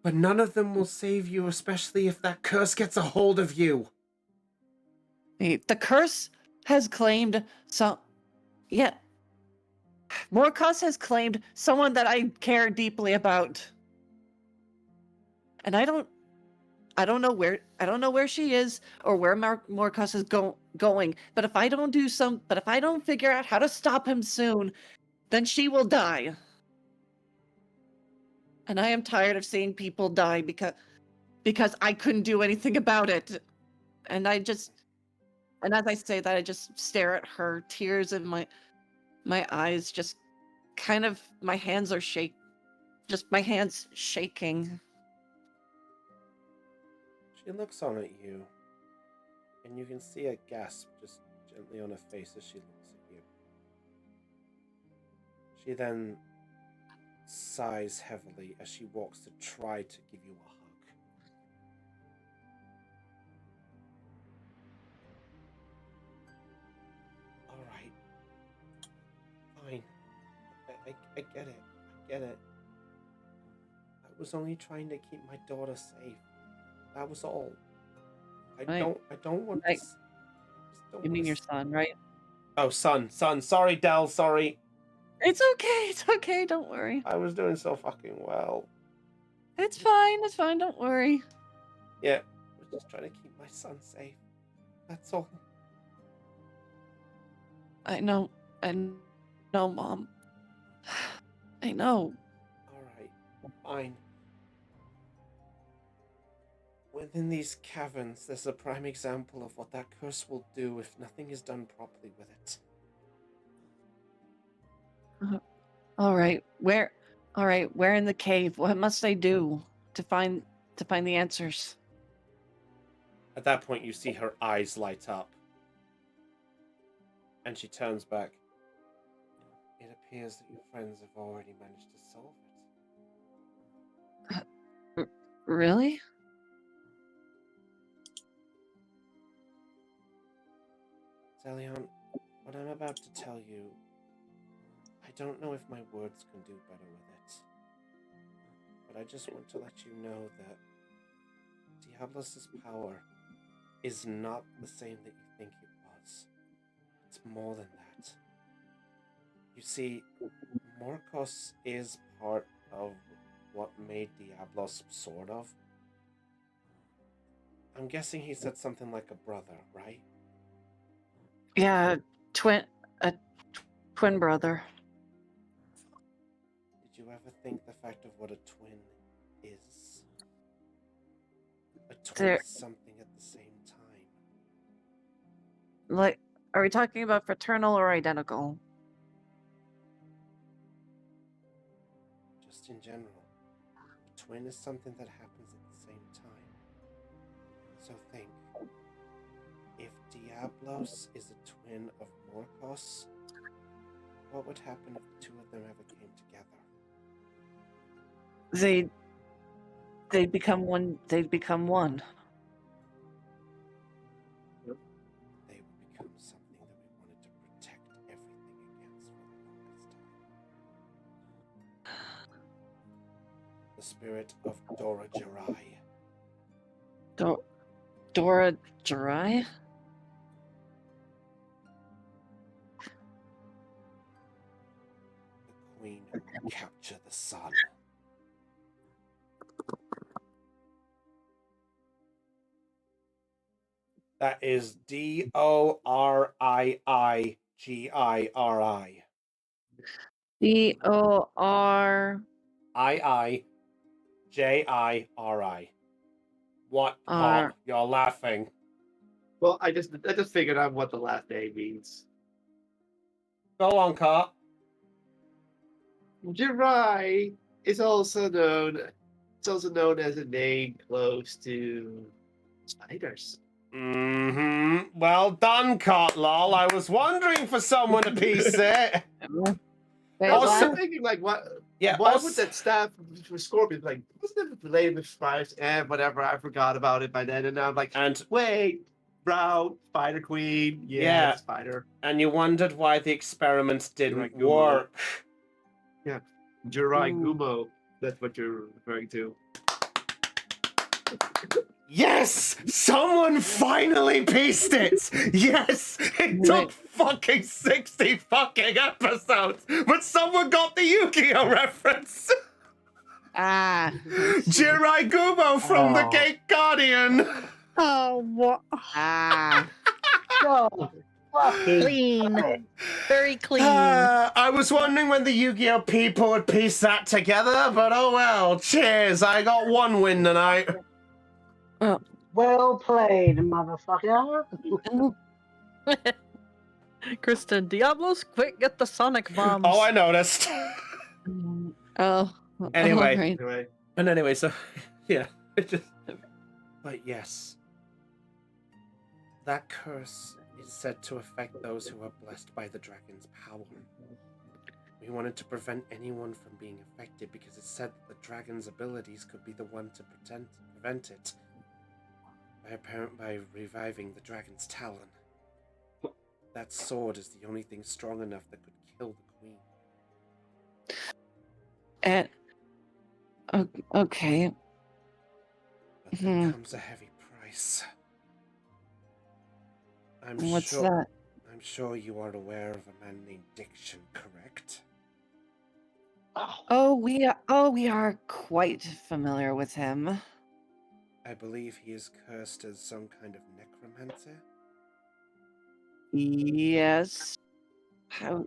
But none of them will save you, especially if that curse gets a hold of you. The curse has claimed Morcus has claimed someone that I care deeply about. And I don't know where she is or where Morcus is going. But if I don't figure out how to stop him soon, then she will die. And I am tired of seeing people die because I couldn't do anything about it. And as I say that, I just stare at her, tears in my eyes, just kind of, my hands shaking. She looks on at you, and you can see a gasp just gently on her face as she looks at you. She then sighs heavily as she walks to try to give you a hug. All right. Fine. I get it. I get it. I was only trying to keep my daughter safe. That was all. I don't want to... You mean your son, right? Oh, son. Sorry, Del, sorry. It's okay, don't worry. I was doing so fucking well. It's fine, don't worry. Yeah, I was just trying to keep my son safe. That's all. I know, Mom. I know. Alright, fine. Within these caverns, there's a prime example of what that curse will do if nothing is done properly with it. All right, where in the cave? What must I do to find the answers? At that point, you see her eyes light up. And she turns back. It appears that your friends have already managed to solve it. Really? Zelion, what I'm about to tell you, I don't know if my words can do better with it. But I just want to let you know that Diablos' power is not the same that you think it was. It's more than that. You see, Morkos is part of what made Diablos sort of. I'm guessing he said something like a brother, right? Yeah, a twin brother. Did you ever think the fact of what a twin is? A twin There- is something at the same time. Like, are we talking about fraternal or identical? Just in general. A twin is something that happens at the same time. So think. If Diablos is a twin of Morkos, what would happen if the two of them ever came together? They'd become one. They'd become one. They would become something that we wanted to protect everything against for the longest time. The spirit of Dora Jirai. Dora Jirai? The queen who will capture the sun. That is Doriigiri. Iijiri. What? Cop? You're laughing. Well, I just figured out what the last name means. Go on, Cop. Jirai is also known. It's also known as a name close to spiders. Mm-hmm. Well done, Cot lol. I was wondering for someone to piece it. Wait, I was Also- what? thinking, like, what? Yeah. Why also- would that staff for Scorpion, like, wasn't it related with spiders? Whatever. I forgot about it by then, and now I'm like, And wait, Brown, Spider Queen, Yeah. spider. and you wondered why the experiment didn't Gumo. work. Jirai Ooh. Gumo. That's what you're referring to. Yes! Someone finally pieced it! Yes! It took fucking 60 fucking episodes! But someone got the Yu-Gi-Oh reference! Ah. Jirai Gumo from the Oh. Gate Guardian! Oh, what? Ah. God, fucking Clean. hell. Very clean. I was wondering when the Yu-Gi-Oh people would piece that together, but oh well. Cheers, I got one win tonight. Well played, motherfucker. Kristen, Diablos, quick, get the sonic bombs. Oh, I noticed. Oh. Anyway. All right. Anyway, And anyway, so yeah, it just. But yes, that curse is said to affect those who are blessed by the dragon's power. We wanted to prevent anyone from being affected because it said that the dragon's abilities could be the one to prevent it by reviving the dragon's talon. That sword is the only thing strong enough that could kill the queen. And okay. But there comes a heavy price. What's that? I'm sure you are aware of a man named Diction, correct? Oh, we are quite familiar with him. I believe he is cursed as some kind of necromancer. Yes. How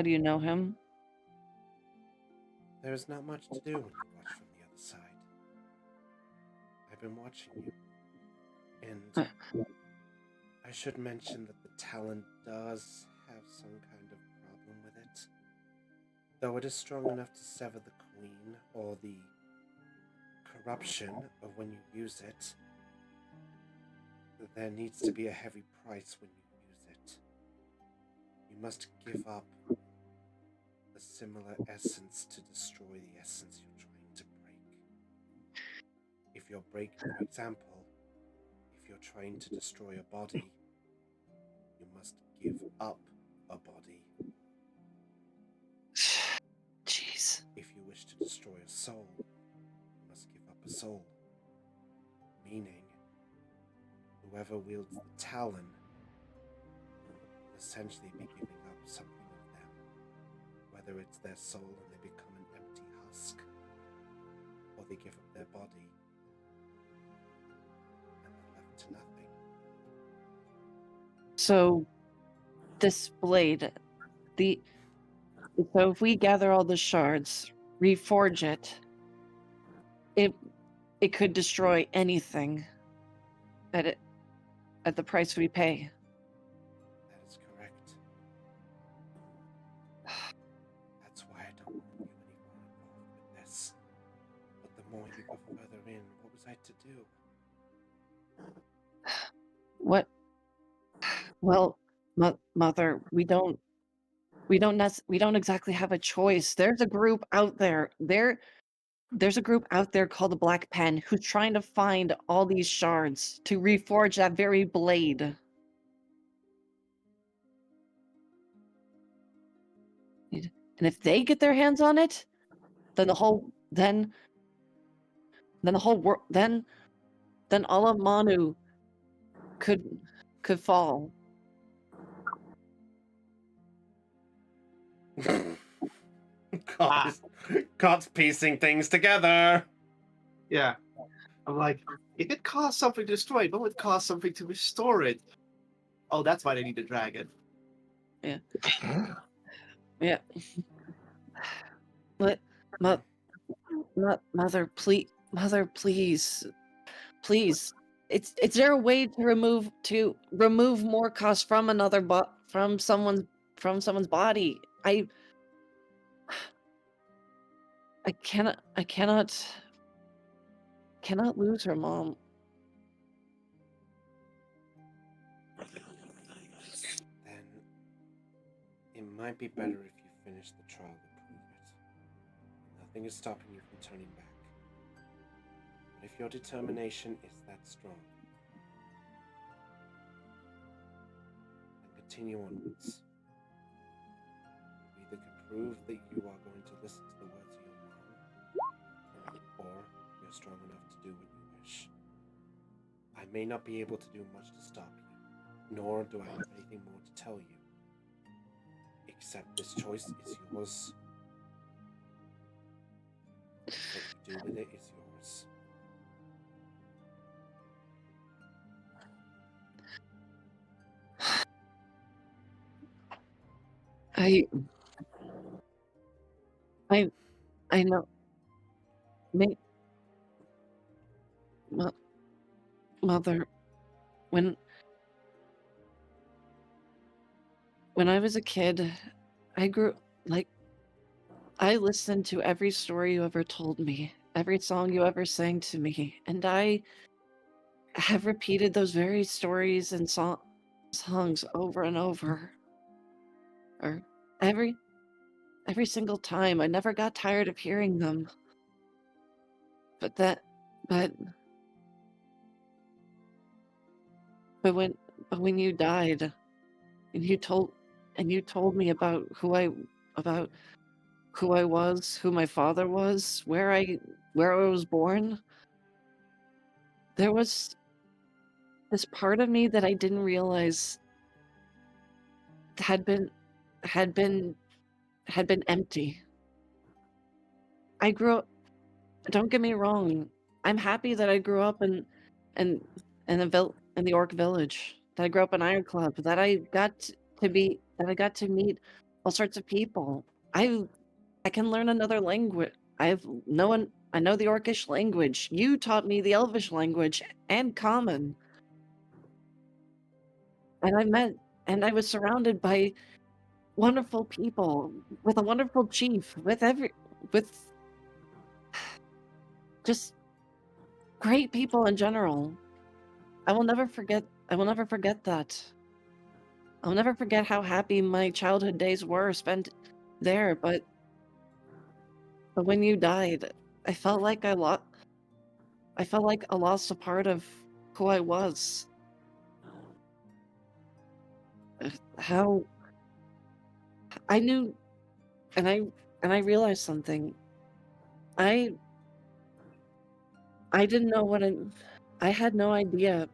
do you know him? There is not much to do when you watch from the other side. I I've been watching you. And Uh. I should mention that the Talon does have some kind of problem with it. Though it is strong enough to sever the queen or the corruption of when you use it, there needs to be a heavy price when you use it. You must give up a similar essence to destroy the essence you're trying to break. If you're for example, if you're trying to destroy a body, you must give up a body. Jeez. If you wish to destroy a soul, you must give up a soul. Meaning, whoever wields the Talon will essentially be giving up something of them. Whether it's their soul and they become an empty husk, or they give up their body and they're left to nothing. So, this blade, so if we gather all the shards, reforge it, it could destroy anything at the price we pay. That is correct. That's why I don't want you any more involved with this. But the more you go further in, what was I to do? What? Well, mother, we don't exactly have a choice. There's a group out there. There's a group out there called the Black Pen who's trying to find all these shards to reforge that very blade. And if they get their hands on it, then the whole world then all of Manu could fall. God's piecing things together. Yeah. I'm like, if it costs something to destroy it, what would cost something to restore it? Oh, that's why they need a dragon. Yeah. Yeah. But mother, please, please. Is there a way to remove more cost from from someone's body? I cannot lose her, Mom. Then it might be better if you finish the trial to prove it. Nothing is stopping you from turning back. But if your determination is that strong, then continue onwards. You either can prove that you are going to listen to the words of your mom, or you're strong enough to do what you wish. I may not be able to do much to stop you, nor do I have anything more to tell you. Except this choice is yours. What you do with it is yours. I know. Mother, when I was a kid, I listened to every story you ever told me, every song you ever sang to me, and I have repeated those very stories and songs over and over. Or every single time. I never got tired of hearing them. But when you died, and you told me about who I was, who my father was, where I was born, there was this part of me that I didn't realize had been empty. I grew up, don't get me wrong, I'm happy that I grew up in the Orc Village, that I grew up in Iron Club, that I got to meet all sorts of people. I can learn another language. I know the Orcish language. You taught me the Elvish language and Common. And I was surrounded by wonderful people, with a wonderful chief, with just great people in general. I will never forget that. I'll never forget how happy my childhood days were spent there, but when you died, I felt like I lost a part of who I was. How I knew, and I realized something. I didn't know I had no idea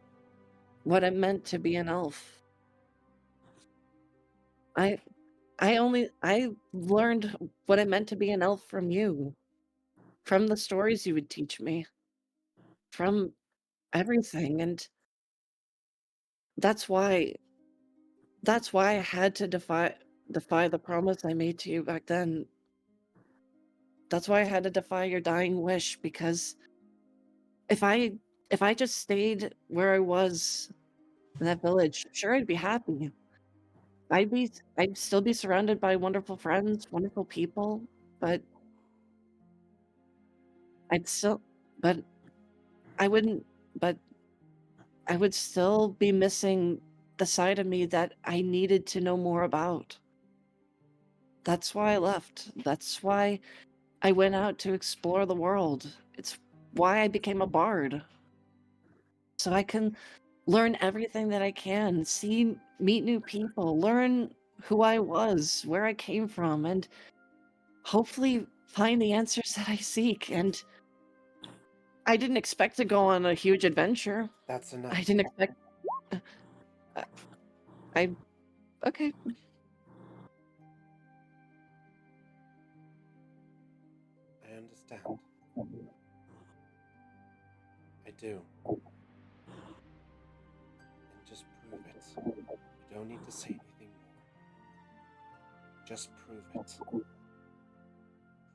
what it meant to be an elf. I I learned what it meant to be an elf from you, from the stories you would teach me, from everything, and that's why I had to defy the promise I made to you back then. That's why I had to defy your dying wish, because if I just stayed where I was in that village, sure, I'd be happy. I'd still be surrounded by wonderful friends, wonderful people, but I'd still but I wouldn't but I would still be missing the side of me that I needed to know more about. That's why I left. That's why I went out to explore the world. It's why I became a bard. So I can learn everything that I can, meet new people, learn who I was, where I came from, and hopefully find the answers that I seek. And I didn't expect to go on a huge adventure. That's enough. I didn't expect. I okay. I understand. I do. And just prove it. You don't need to say anything more. Just prove it.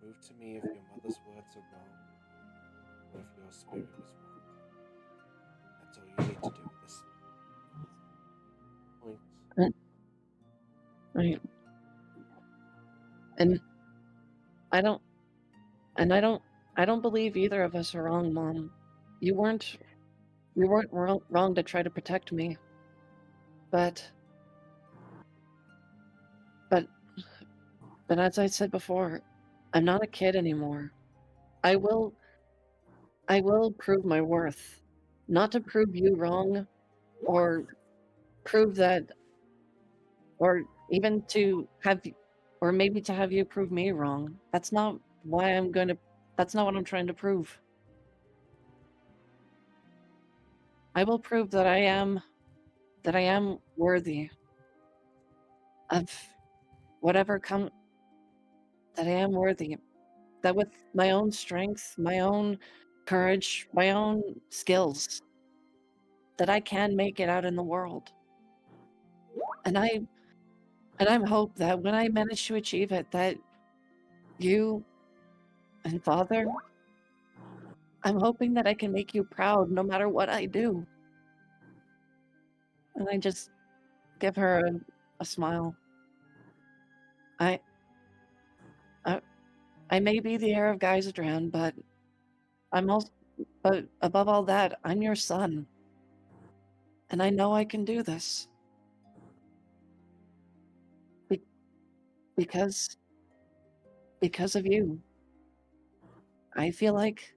Prove to me if your mother's words are wrong, or if your spirit was wrong. That's all you need to do at this point. Right. And I don't I don't believe either of us are wrong, Mom. You weren't wrong to try to protect me. But but as I said before, I'm not a kid anymore. I will prove my worth. Not to prove you wrong, or prove that, or even to have or maybe to have you prove me wrong. That's not that's not what I'm trying to prove. I will prove that I am worthy of whatever come that I am worthy. That with my own strength, my own courage, my own skills, that I can make it out in the world. And I hope that when I manage to achieve it, that you and Father, I'm hoping that I can make you proud no matter what I do. And I just give her a smile. I, I I may be the heir of Geiserdran, but but above all that, I'm your son. And I know I can do this. Be- because of you. I feel like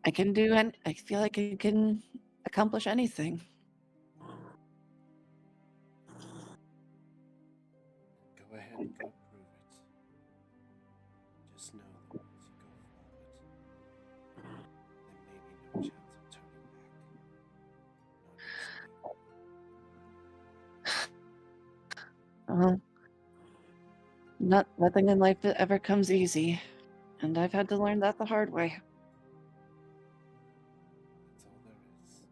I feel like I can accomplish anything. Go ahead and go prove it. Just know that once you go forward, there may be no chance of turning back. Not easily. Nothing in life that ever comes easy, and I've had to learn that the hard way. That's all there is.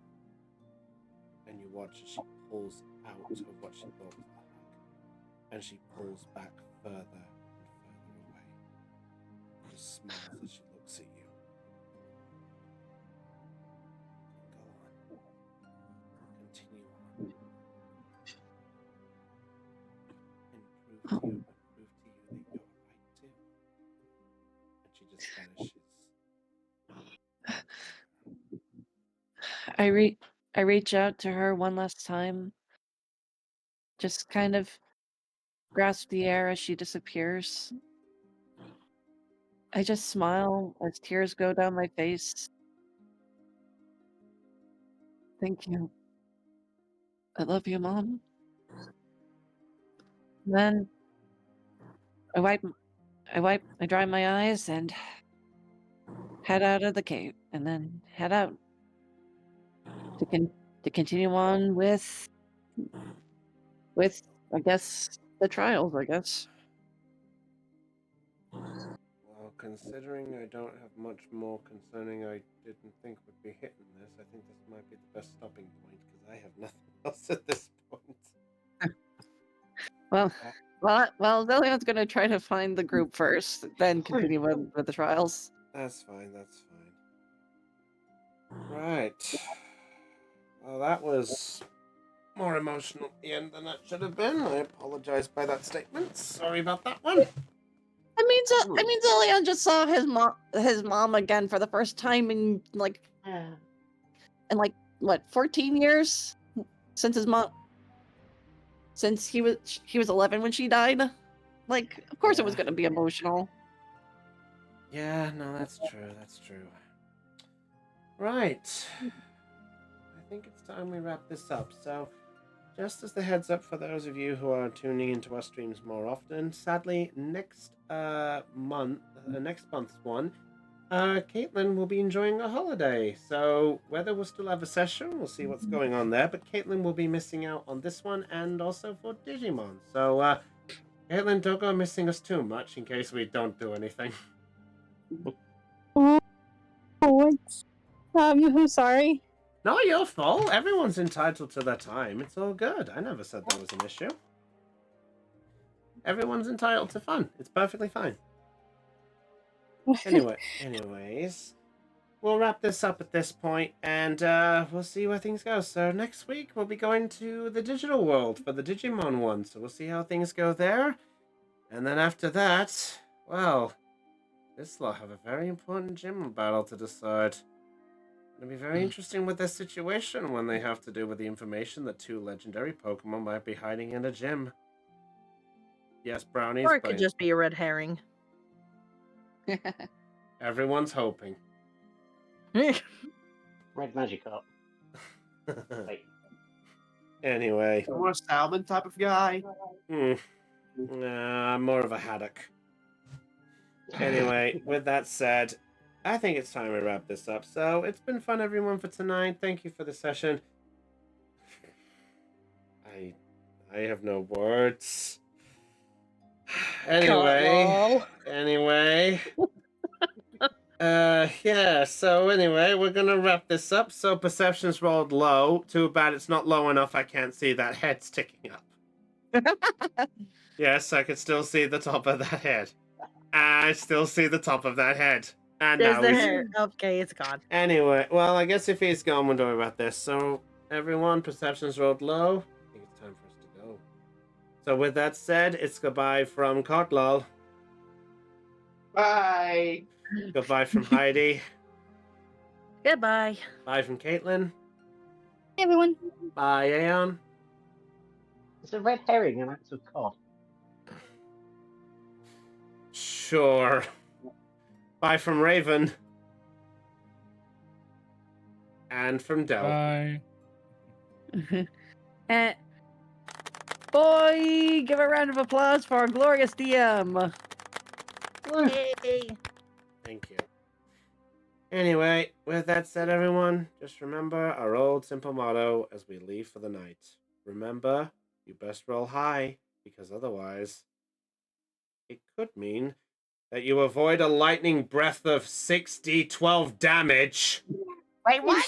And you watch as she pulls out of what she thought was the hug, and she pulls back further and further away. smiles as she looks at you. Go on. Continue on. And prove to you that you're right too. And she just vanishes. I reach out to her one last time. Just kind of grasp the air as she disappears. I just smile as tears go down my face. Thank you. I love you, Mom. Then I dry my eyes and head out of the cave, and then head out to continue on with I guess the trials. I guess. Well, considering I don't have much more concerning I didn't think would be hitting this, I think this might be the best stopping point because I have nothing else at this point. Well, Zillion's gonna try to find the group first, then continue with the trials. That's fine, that's fine. Right. Well, that was more emotional at the end than that should have been. I apologize by that statement. Sorry about that one. I mean, Zillion just saw his mom again for the first time in like what 14 years since his mom since he was 11 when she died. Like, of course, it was gonna be emotional. Yeah, no, that's true. That's true. Right. I think it's time we wrap this up. So, just as the heads up for those of you who are tuning into our streams more often, sadly, next month's one, Caitlin will be enjoying a holiday. So, whether we'll still have a session, we'll see what's going on there. But Caitlin will be missing out on this one and also for Digimon. So, Caitlin, don't go missing us too much in case we don't do anything. I'm sorry. Not your fault. Everyone's entitled to their time. It's all good. I never said that was an issue. Everyone's entitled to fun. It's perfectly fine. Anyways, we'll wrap this up at this point, and we'll see where things go. So next week we'll be going to the digital world for the Digimon one. So we'll see how things go there, and then after that, well, this will have a very important gym battle to decide. It'll be very interesting with this situation when they have to do with the information that 2 legendary Pokemon might be hiding in a gym. Yes, brownies. Or it could just be a red herring. Everyone's hoping. Red Magikarp. Wait. Anyway. You're a salmon type of guy. I'm more of a haddock. Anyway, with that said, I think it's time we wrap this up. So, it's been fun, everyone, for tonight. Thank you for the session. I have no words. Anyway. Yeah, so anyway, we're gonna wrap this up. So, perception's rolled low. Too bad it's not low enough. I can't see that head sticking up. Yes, I can still see the top of that head. I still see the top of that head. And There's now the he's... hair. Okay, it's gone. Anyway, well, I guess if he's gone, we'll worry about this. So, everyone, perception's rolled low. I think it's time for us to go. So, with that said, it's goodbye from Kotlal. Bye. Goodbye from Heidi. Goodbye. Bye from Caitlin. Hey, everyone. Bye, Aeon. Is a red herring an act of cod? Sure. Bye from Raven. And from Del. Bye. Boy, give a round of applause for our glorious DM. Yay. Thank you. Anyway, with that said, everyone, just remember our old simple motto as we leave for the night. Remember, you best roll high, because otherwise, it could mean that you avoid a lightning breath of 6d12 damage. Wait, what?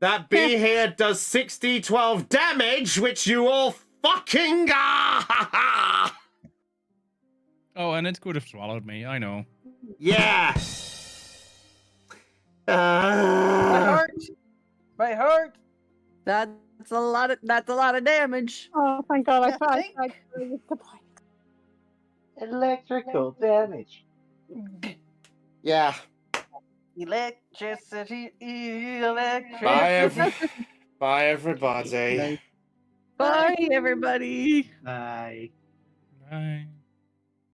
That bee here does 6d12 damage, which you all fucking Oh, and it could have swallowed me. I know. Yeah. My Ah. heart. My heart. That's a lot of damage. Oh, thank God! I I think- tried to point. Electrical damage. Yeah. Electricity. Bye, everybody. Bye, everybody. Bye. Bye.